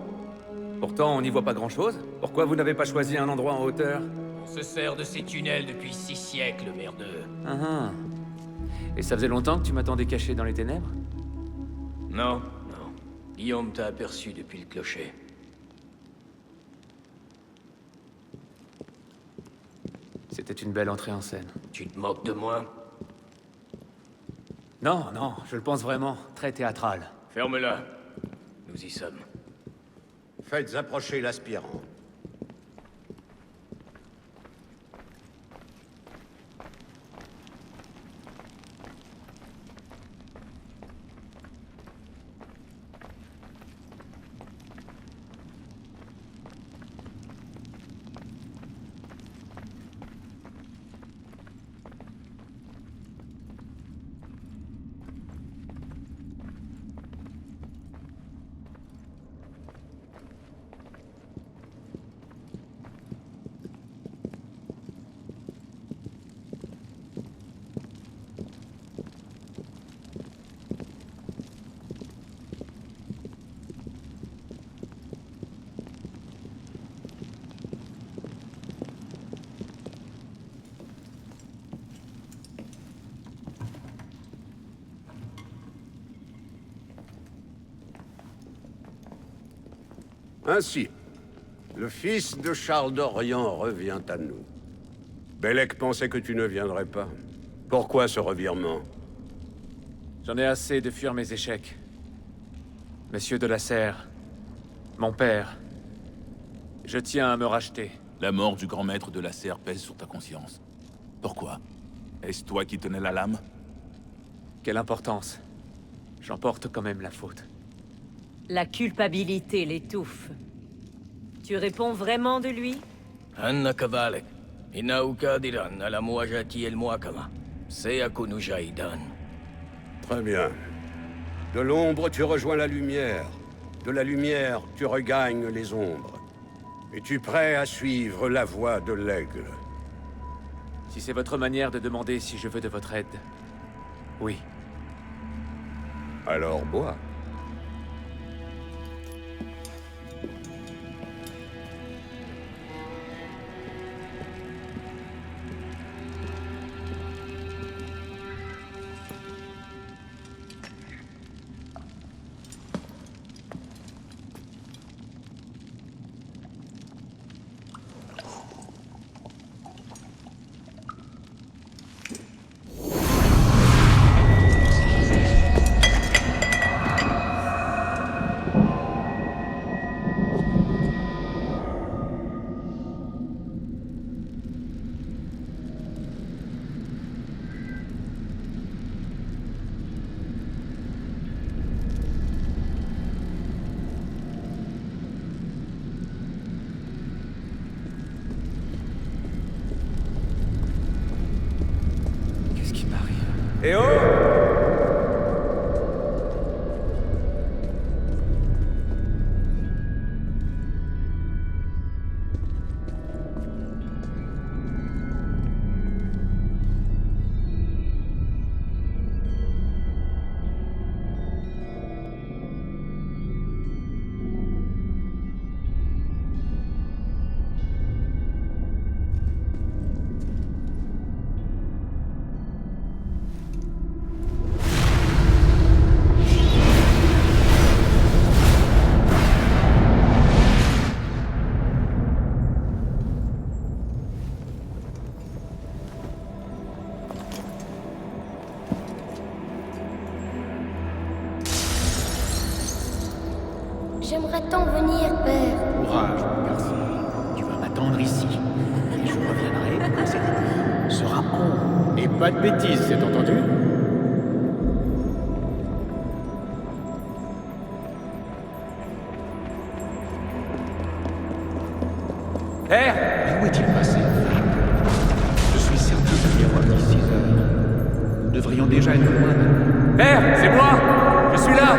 Pourtant, on n'y voit pas grand-chose. Pourquoi vous n'avez pas choisi un endroit en hauteur? On se sert de ces tunnels depuis 6 siècles, merdeux. Ah ah. Et ça faisait longtemps que tu m'attendais caché dans les ténèbres? Non, non. Guillaume t'a aperçu depuis le clocher. C'était une belle entrée en scène. Tu te moques de moi? Non, non, je le pense vraiment. Très théâtral. Ferme-la. Nous y sommes. Faites approcher l'aspirant. Ainsi, le fils de Charles d'Orient revient à nous. Bellec pensait que tu ne viendrais pas. Pourquoi ce revirement? J'en ai assez de fuir mes échecs. Monsieur de la Serre, mon père, je tiens à me racheter. La mort du grand maître de la Serre pèse sur ta conscience. Pourquoi? Est-ce toi qui tenais la lame? Quelle importance. J'en porte quand même la faute. La culpabilité l'étouffe. Tu réponds vraiment de lui? Anna Kavalek. Inaukadiran à la Mouajati el Muakama. Seakunu Jaidan. Très bien. De l'ombre, tu rejoins la lumière. De la lumière, tu regagnes les ombres. Es-tu prêt à suivre la voie de l'aigle? Si c'est votre manière de demander si je veux de votre aide, oui. Alors bois. Eh oh! J'aimerais tant venir, père. Courage, mon garçon. Tu vas m'attendre ici. Et je reviendrai quand cette nuit sera en. Et pas de bêtises, c'est entendu? Père! Mais où est-il passé? Je suis certain de lui avoir dit 6 heures. Nous devrions déjà être loin. Père, c'est moi! Je suis là!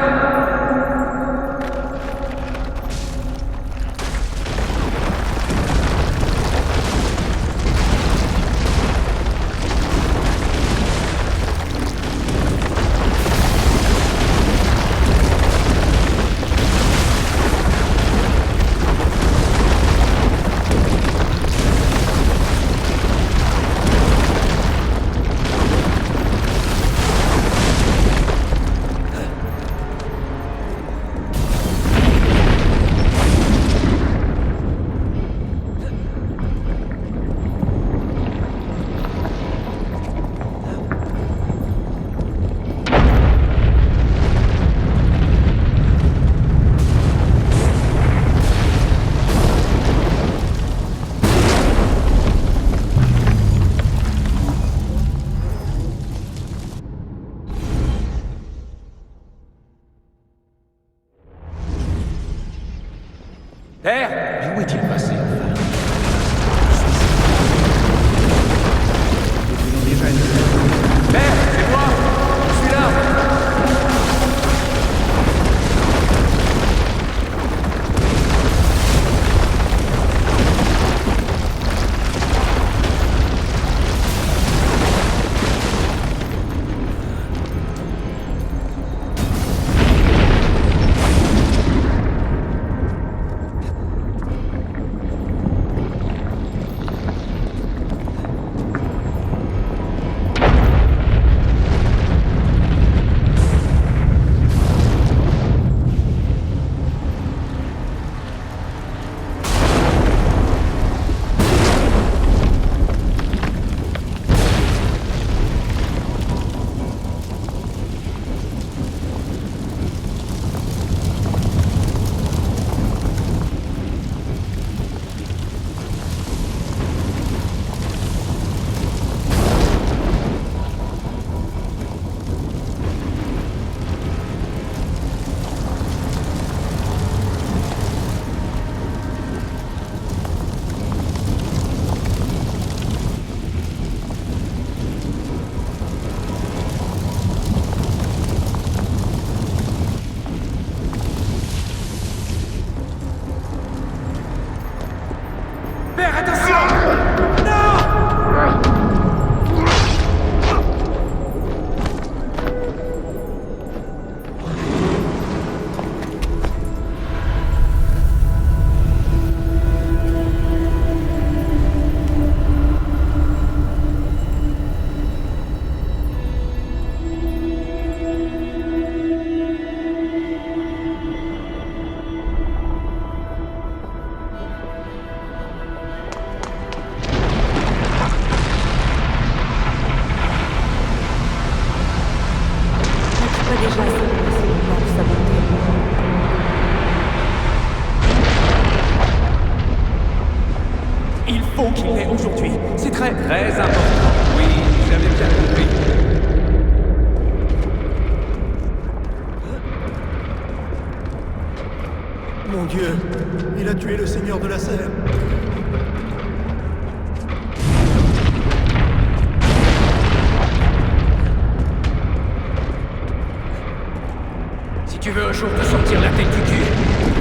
Père! Mais où est-il passé, enfin? Père, c'est moi! Je suis là! Père, attention! Non! Il faut qu'il l'ait aujourd'hui. C'est très important. Oui, j'avais bien compris. Mon Dieu, il a tué le Seigneur de la Serre. Si tu veux un jour te sortir la tête du cul,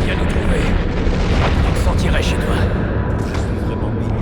viens nous trouver. Tu te sentirais chez toi. Je suis vraiment mignon.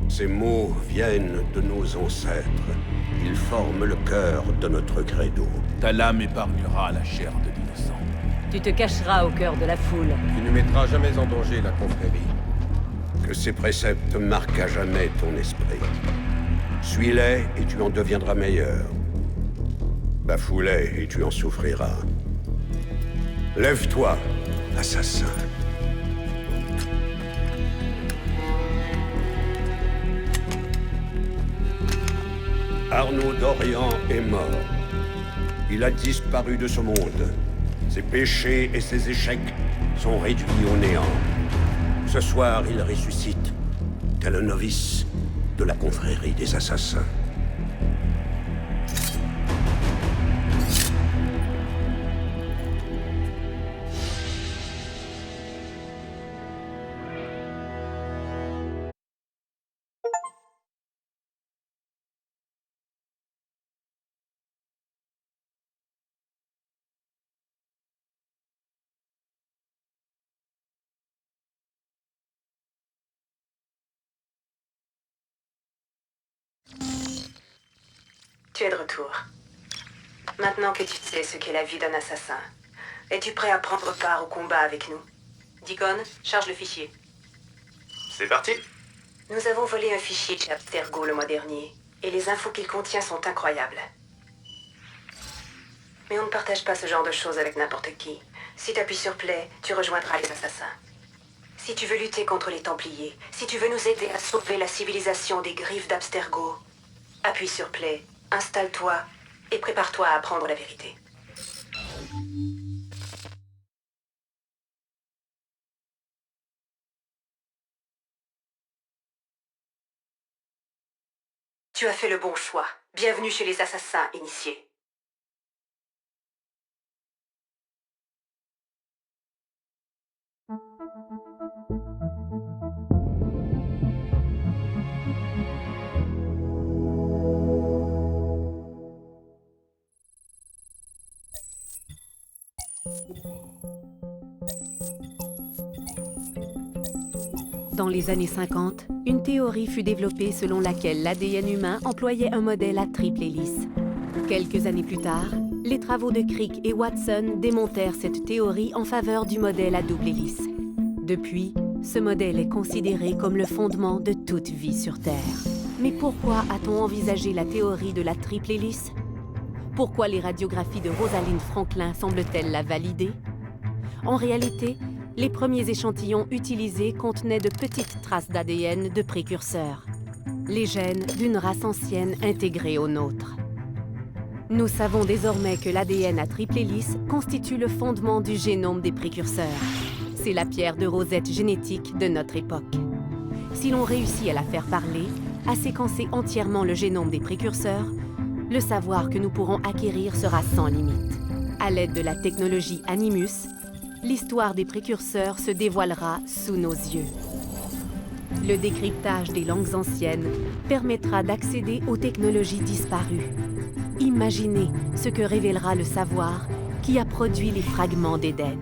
Ces mots viennent de nos ancêtres. Ils forment le cœur de notre credo. Ta lame épargnera la chair de l'innocent. Tu te cacheras au cœur de la foule. Tu ne mettras jamais en danger la confrérie. Que ces préceptes marquent à jamais ton esprit. Suis-les et tu en deviendras meilleur. Bafoue-les et tu en souffriras. Lève-toi, assassin. Arnaud d'Orient est mort. Il a disparu de ce monde. Ses péchés et ses échecs sont réduits au néant. Ce soir, il ressuscite, tel un novice de la confrérie des assassins. Tu es de retour. Maintenant que tu sais ce qu'est la vie d'un assassin, es-tu prêt à prendre part au combat avec nous? Deacon, charge le fichier. C'est parti. Nous avons volé un fichier chez Abstergo le mois dernier, et les infos qu'il contient sont incroyables. Mais on ne partage pas ce genre de choses avec n'importe qui. Si tu appuies sur Play, tu rejoindras les assassins. Si tu veux lutter contre les Templiers, si tu veux nous aider à sauver la civilisation des griffes d'Abstergo, appuie sur Play, installe-toi et prépare-toi à apprendre la vérité. Tu as fait le bon choix. Bienvenue chez les assassins initiés. Dans les années 50, une théorie fut développée selon laquelle l'ADN humain employait un modèle à triple hélice. Quelques années plus tard, les travaux de Crick et Watson démontèrent cette théorie en faveur du modèle à double hélice. Depuis, ce modèle est considéré comme le fondement de toute vie sur Terre. Mais pourquoi a-t-on envisagé la théorie de la triple hélice? Pourquoi les radiographies de Rosalind Franklin semblent-elles la valider? En réalité, les premiers échantillons utilisés contenaient de petites traces d'ADN de précurseurs, les gènes d'une race ancienne intégrée aux nôtres. Nous savons désormais que l'ADN à triple hélice constitue le fondement du génome des précurseurs. C'est la pierre de Rosette génétique de notre époque. Si l'on réussit à la faire parler, à séquencer entièrement le génome des précurseurs, le savoir que nous pourrons acquérir sera sans limite. À l'aide de la technologie Animus, l'histoire des précurseurs se dévoilera sous nos yeux. Le décryptage des langues anciennes permettra d'accéder aux technologies disparues. Imaginez ce que révélera le savoir qui a produit les fragments d'Éden.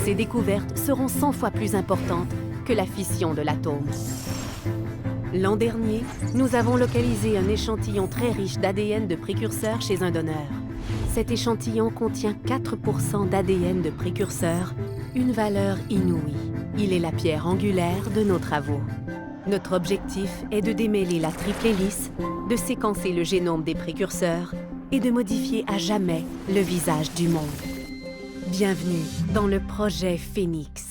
Ces découvertes seront 100 fois plus importantes que la fission de l'atome. L'an dernier, nous avons localisé un échantillon très riche d'ADN de précurseurs chez un donneur. Cet échantillon contient 4% d'ADN de précurseurs, une valeur inouïe. Il est la pierre angulaire de nos travaux. Notre objectif est de démêler la triple hélice, de séquencer le génome des précurseurs et de modifier à jamais le visage du monde. Bienvenue dans le projet Phénix.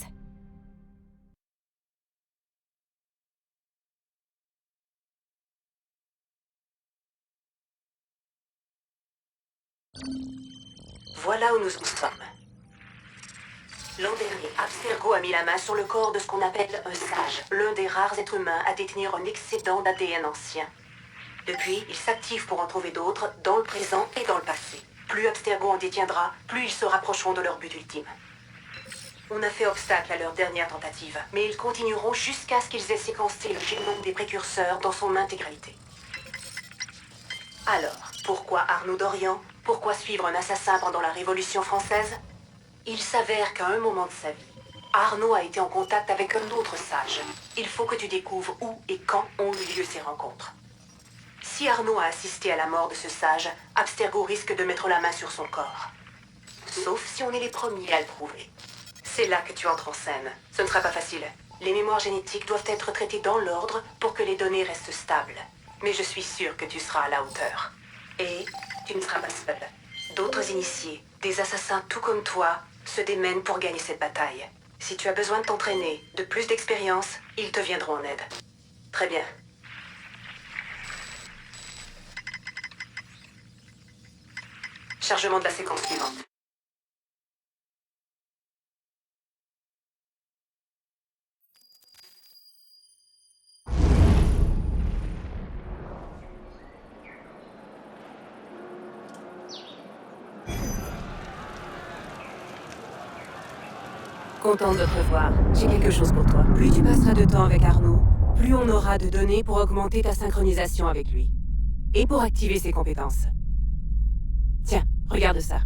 Voilà où nous en sommes. L'an dernier, Abstergo a mis la main sur le corps de ce qu'on appelle un sage, l'un des rares êtres humains à détenir un excédent d'ADN ancien. Depuis, il s'active pour en trouver d'autres, dans le présent et dans le passé. Plus Abstergo en détiendra, plus ils se rapprocheront de leur but ultime. On a fait obstacle à leur dernière tentative, mais ils continueront jusqu'à ce qu'ils aient séquencé le génome des précurseurs dans son intégralité. Alors, pourquoi Arnaud d'Orient? Pourquoi suivre un assassin pendant la Révolution française? Il s'avère qu'à un moment de sa vie, Arnaud a été en contact avec un autre sage. Il faut que tu découvres où et quand ont eu lieu ces rencontres. Si Arnaud a assisté à la mort de ce sage, Abstergo risque de mettre la main sur son corps. Sauf si on est les premiers à le prouver. C'est là que tu entres en scène. Ce ne sera pas facile. Les mémoires génétiques doivent être traitées dans l'ordre pour que les données restent stables. Mais je suis sûre que tu seras à la hauteur. Et tu ne seras pas seul. D'autres initiés, des assassins tout comme toi, se démènent pour gagner cette bataille. Si tu as besoin de t'entraîner, de plus d'expérience, ils te viendront en aide. Très bien. Chargement de la séquence suivante. Contente de te revoir. J'ai quelque chose pour toi. Plus tu passeras de temps avec Arnaud, plus on aura de données pour augmenter ta synchronisation avec lui. Et pour activer ses compétences. Tiens, regarde ça.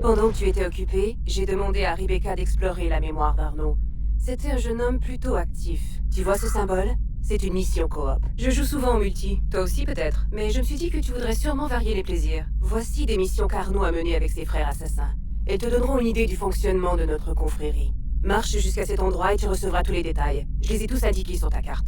Pendant que tu étais occupé, j'ai demandé à Rebecca d'explorer la mémoire d'Arnaud. C'était un jeune homme plutôt actif. Tu vois ce symbole? C'est une mission coop. Je joue souvent en multi, toi aussi peut-être, mais je me suis dit que tu voudrais sûrement varier les plaisirs. Voici des missions qu'Arnaud a menées avec ses frères assassins. Elles te donneront une idée du fonctionnement de notre confrérie. Marche jusqu'à cet endroit et tu recevras tous les détails. Je les ai tous indiqués sur ta carte.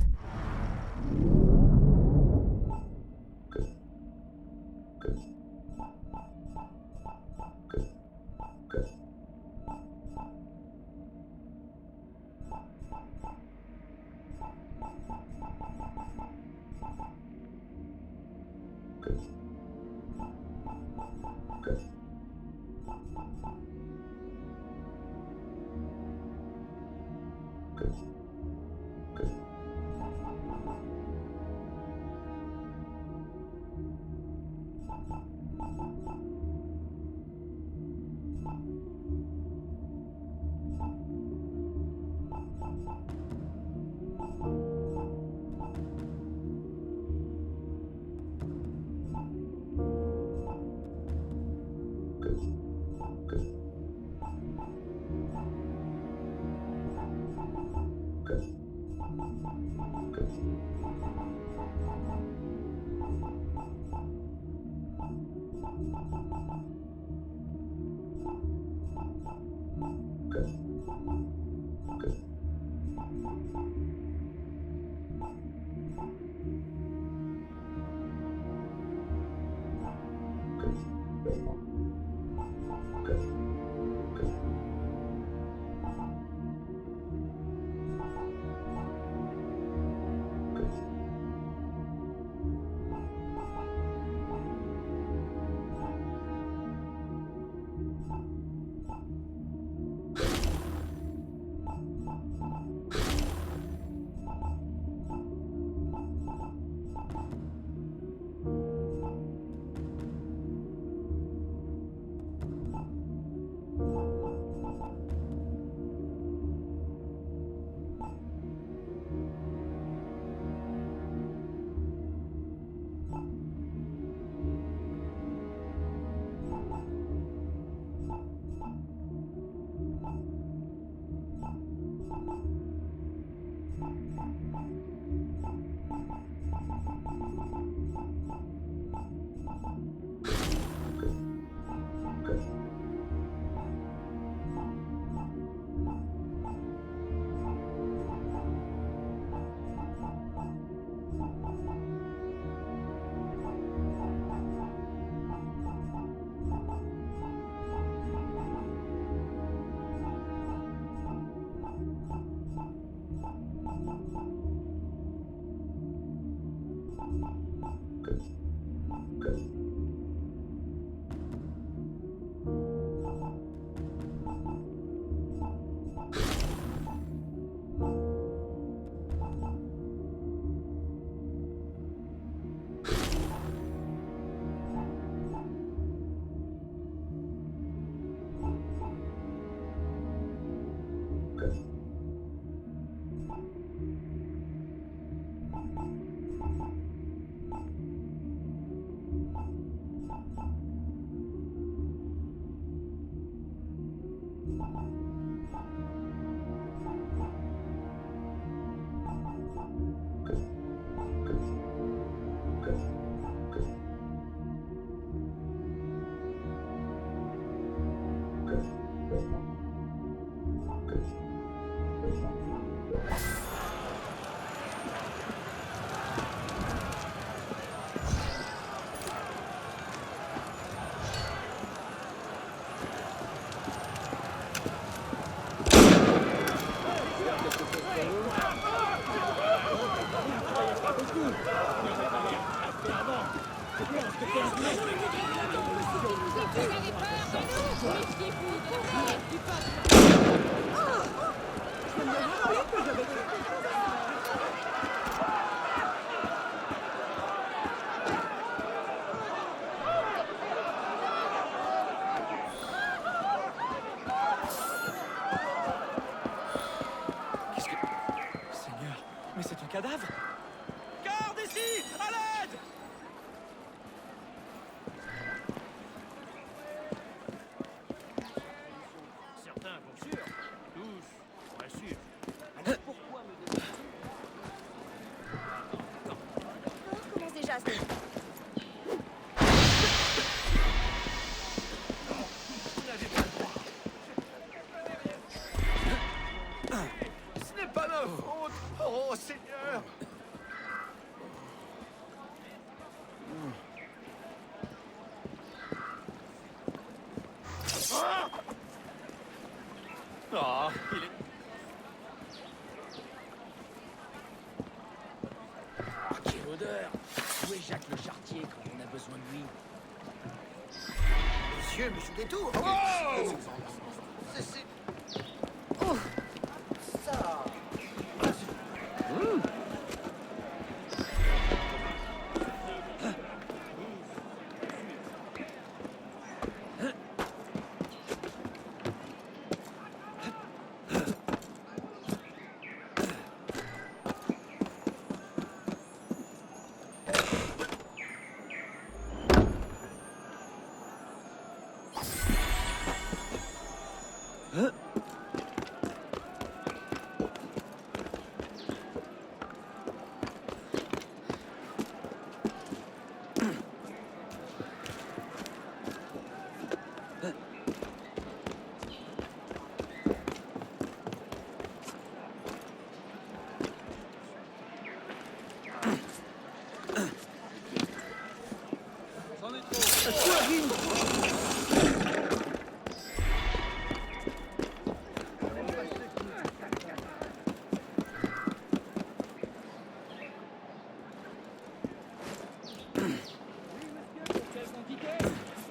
cadavre? Garde ici! À l'aide! Certains, pour sûr. Tous, pour sûr. Alors pourquoi me donner... On commence déjà à se... Ce n'est pas ma faute. Oh, Seigneur. Oh, il est... Ah, quelle odeur! Où est Jacques le charretier quand on a besoin de lui? Les yeux me jouent des tours. Oh! C'est... Oh! Ça...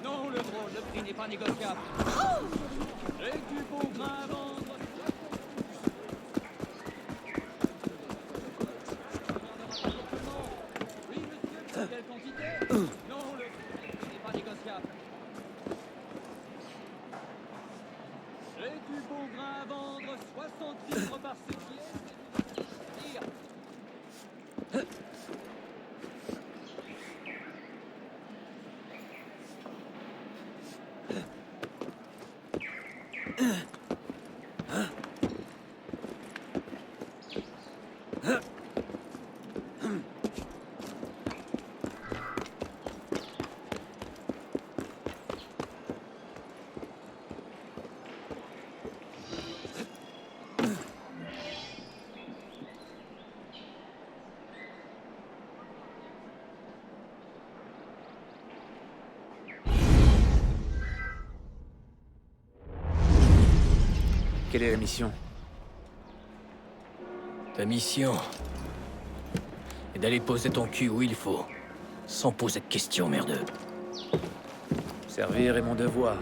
Non, le gros, le prix n'est pas négociable. J'ai du beau grain à vendre. Oui, monsieur, quelle quantité? Non, le prix n'est pas négociable. J'ai du beau grain à vendre, 60 livres par séquier. Dire. Quelle est la mission? Ta mission est d'aller poser ton cul où il faut, sans poser de questions, merdeux. Servir est mon devoir.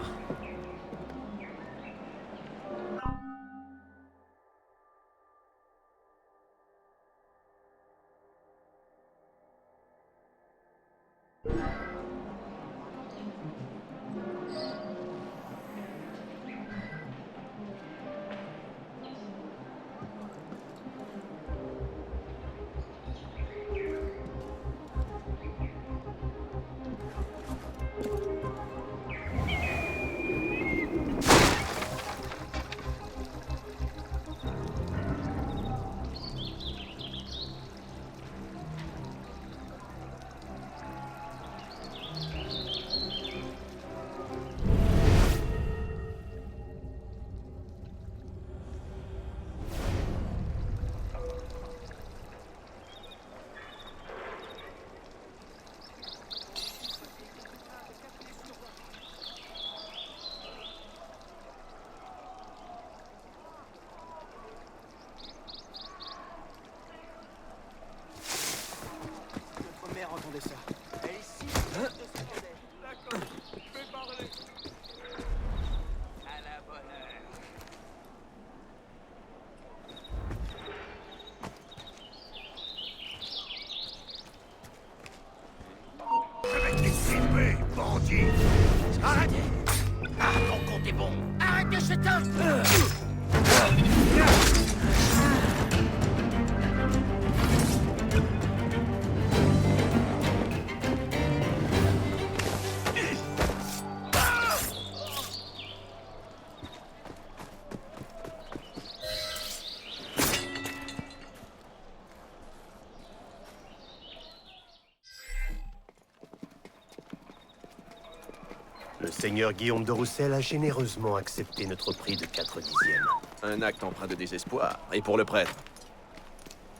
Le seigneur Guillaume de Roussel a généreusement accepté notre prix de 4 dixièmes. Un acte empreint de désespoir. Et pour le prêtre?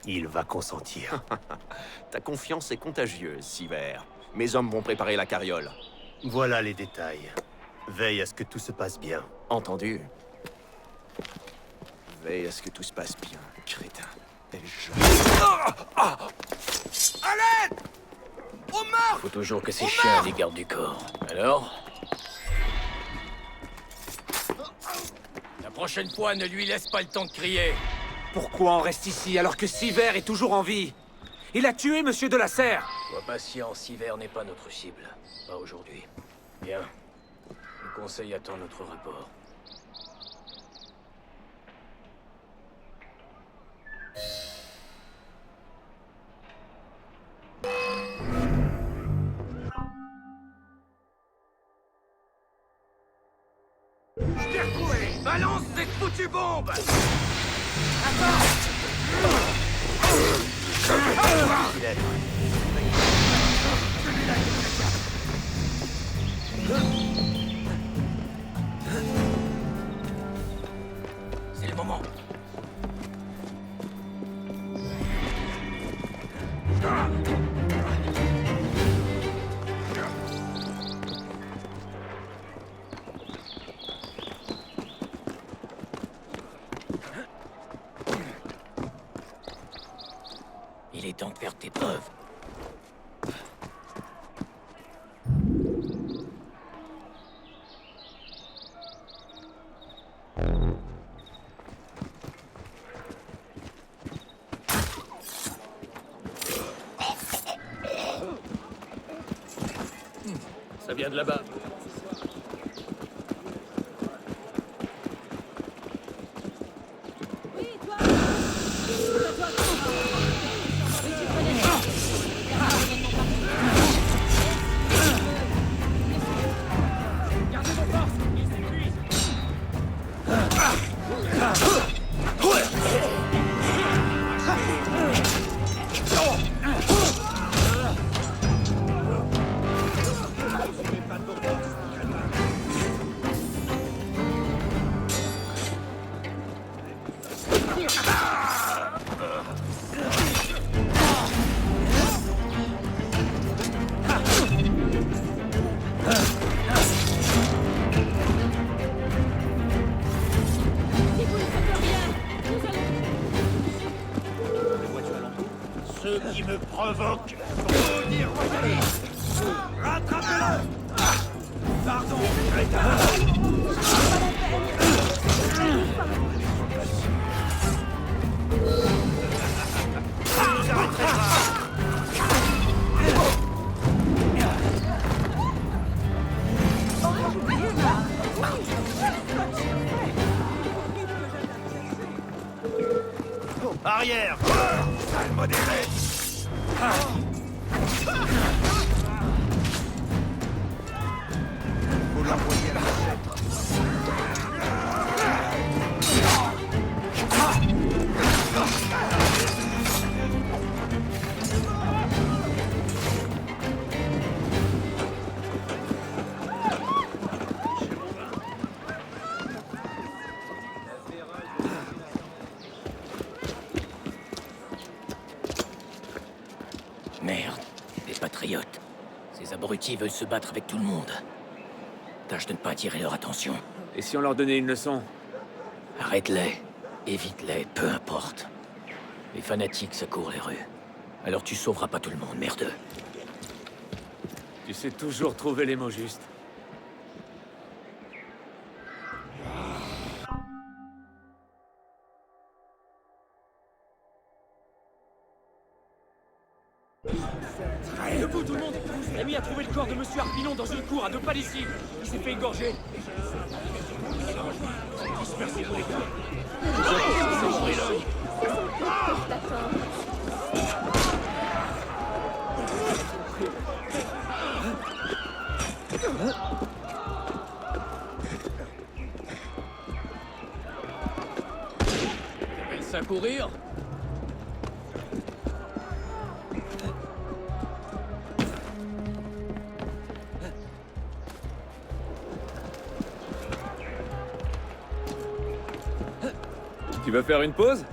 Il va consentir. Ta confiance est contagieuse, Siver. Mes hommes vont préparer la carriole. Voilà les détails. Veille à ce que tout se passe bien. Entendu. Veille à ce que tout se passe bien, crétin. À l'aide! Au meurtre! Faut toujours que ces chiens les gardent du corps. Alors? La prochaine fois, ne lui laisse pas le temps de crier. Pourquoi on reste ici alors que Siver est toujours en vie? Il a tué Monsieur de la Serre! Sois patient, Siver n'est pas notre cible. Pas aujourd'hui. Bien. Le conseil attend notre rapport. Je t'ai retrouvé! Balance cette foutue bombe! C'est le moment. Il est temps de faire tes preuves. Ça vient de là-bas. Ceux qui me provoquent vont y revenir. Rattrapez-le! Pardon, arrière! Sale modéré! Faut l'envoyer à la Merde, des patriotes. Ces abrutis veulent se battre avec tout le monde. Tâche de ne pas attirer leur attention. Et si on leur donnait une leçon? Arrête-les. Évite-les, peu importe. Les fanatiques, ça court les rues. Alors tu sauveras pas tout le monde, merdeux. Tu sais toujours trouver les mots justes. Debout tout le monde! Rémi a trouvé le corps de Monsieur Harpinon dans une cour à 2 pas d'ici. Il s'est fait égorger. Dispersez-vous les T'appelles ça courir? veux faire une pause?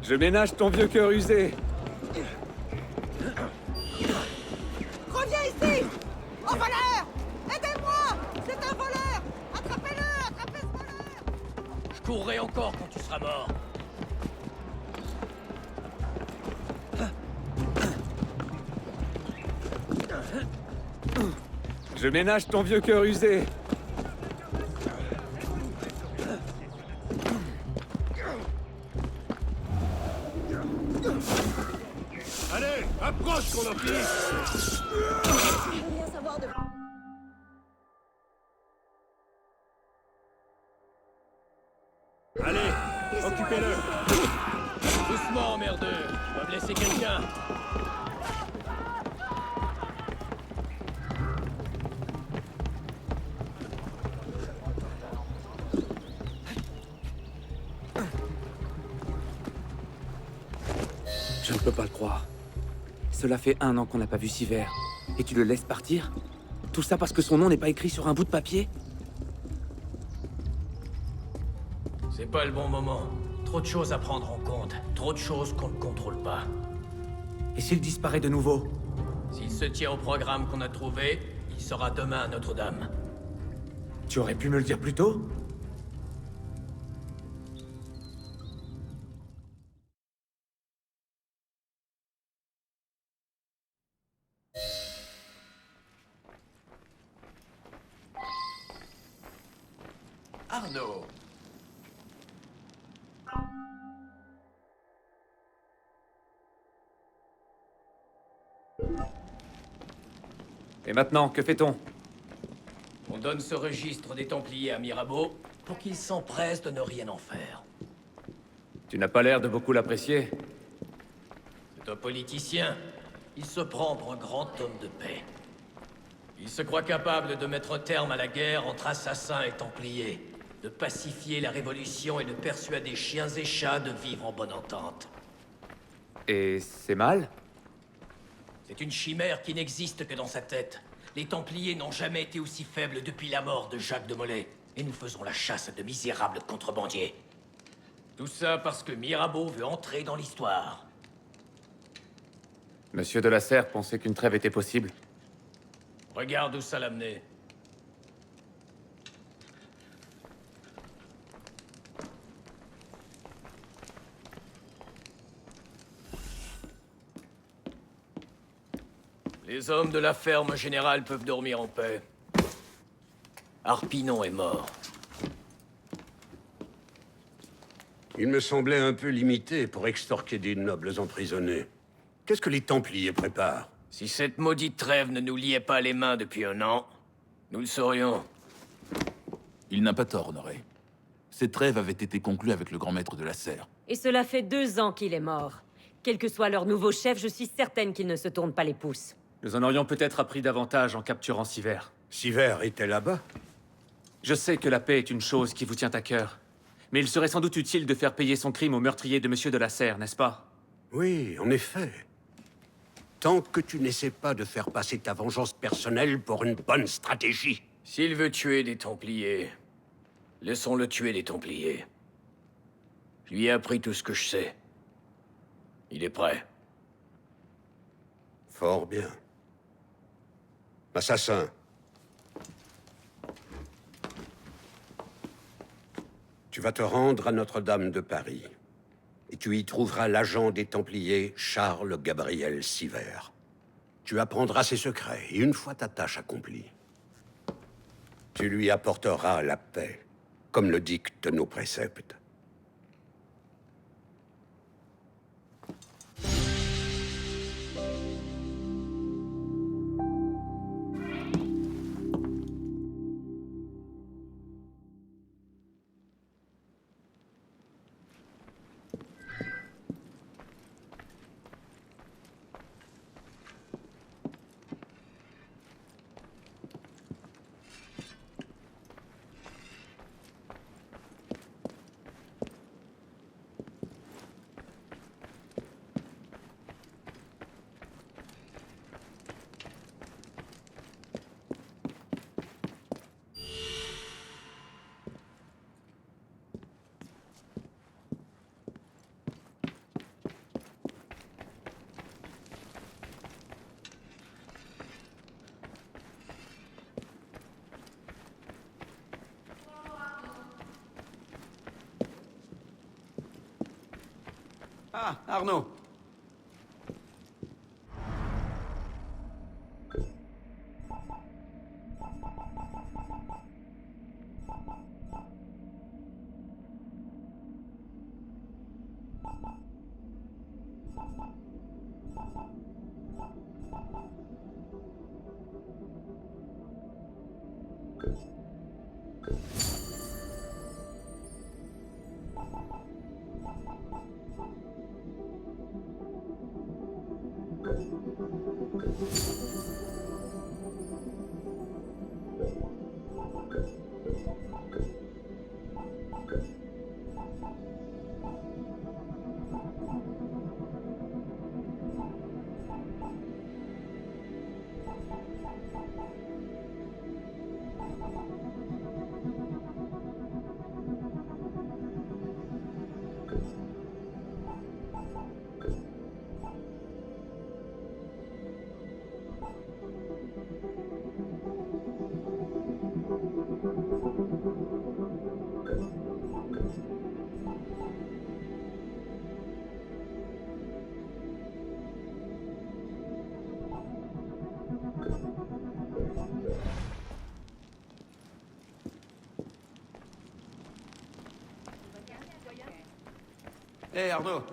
Je ménage ton vieux cœur usé. Reviens ici! Au voleur! Aidez-moi! C'est un voleur! Attrapez-le! Attrapez ce voleur! Je courrai encore quand tu seras mort. Je ménage ton vieux cœur usé. Allez, approche, qu'on en finisse! Je veux rien savoir de... Allez, occupez-le! Doucement, merdeux. Tu vas blesser quelqu'un. Je ne peux pas le croire. Cela fait 1 an qu'on n'a pas vu Sivert. Et tu le laisses partir? Tout ça parce que son nom n'est pas écrit sur un bout de papier? C'est pas le bon moment. Trop de choses à prendre en compte. Trop de choses qu'on ne contrôle pas. Et s'il disparaît de nouveau? S'il se tient au programme qu'on a trouvé, il sera demain à Notre-Dame. Tu aurais pu me le dire plus tôt? Arnaud. Et maintenant, que fait-on? On donne ce registre des Templiers à Mirabeau pour qu'il s'empresse de ne rien en faire. Tu n'as pas l'air de beaucoup l'apprécier. C'est un politicien. Il se prend pour un grand homme de paix. Il se croit capable de mettre un terme à la guerre entre assassins et Templiers, de pacifier la Révolution et de persuader chiens et chats de vivre en bonne entente. Et c'est mal? C'est une chimère qui n'existe que dans sa tête. Les Templiers n'ont jamais été aussi faibles depuis la mort de Jacques de Molay. Et nous faisons la chasse à de misérables contrebandiers. Tout ça parce que Mirabeau veut entrer dans l'histoire. Monsieur de la Serre pensait qu'une trêve était possible. Regarde où ça l'a mené. Les hommes de la ferme générale peuvent dormir en paix. Harpinon est mort. Il me semblait un peu limité pour extorquer des nobles emprisonnés. Qu'est-ce que les Templiers préparent? Si cette maudite trêve ne nous liait pas les mains depuis 1 an, nous le saurions. Il n'a pas tort, Honoré. Cette trêve avait été conclue avec le grand maître de la Serre. Et cela fait 2 ans qu'il est mort. Quel que soit leur nouveau chef, je suis certaine qu'ils ne se tournent pas les pouces. Nous en aurions peut-être appris davantage en capturant Sivert. Sivert était là-bas? Je sais que la paix est une chose qui vous tient à cœur. Mais il serait sans doute utile de faire payer son crime au meurtrier de Monsieur de la Serre, n'est-ce pas? Oui, en effet. Tant que tu n'essaies pas de faire passer ta vengeance personnelle pour une bonne stratégie. S'il veut tuer des Templiers, laissons-le tuer des Templiers. Je lui ai appris tout ce que je sais. Il est prêt. Fort bien. Assassin. Tu vas te rendre à Notre-Dame de Paris. Et tu y trouveras l'agent des Templiers, Charles Gabriel Sivert. Tu apprendras ses secrets, et une fois ta tâche accomplie, tu lui apporteras la paix, comme le dictent nos préceptes. Ah, Arnaud. Hé, Arnaud.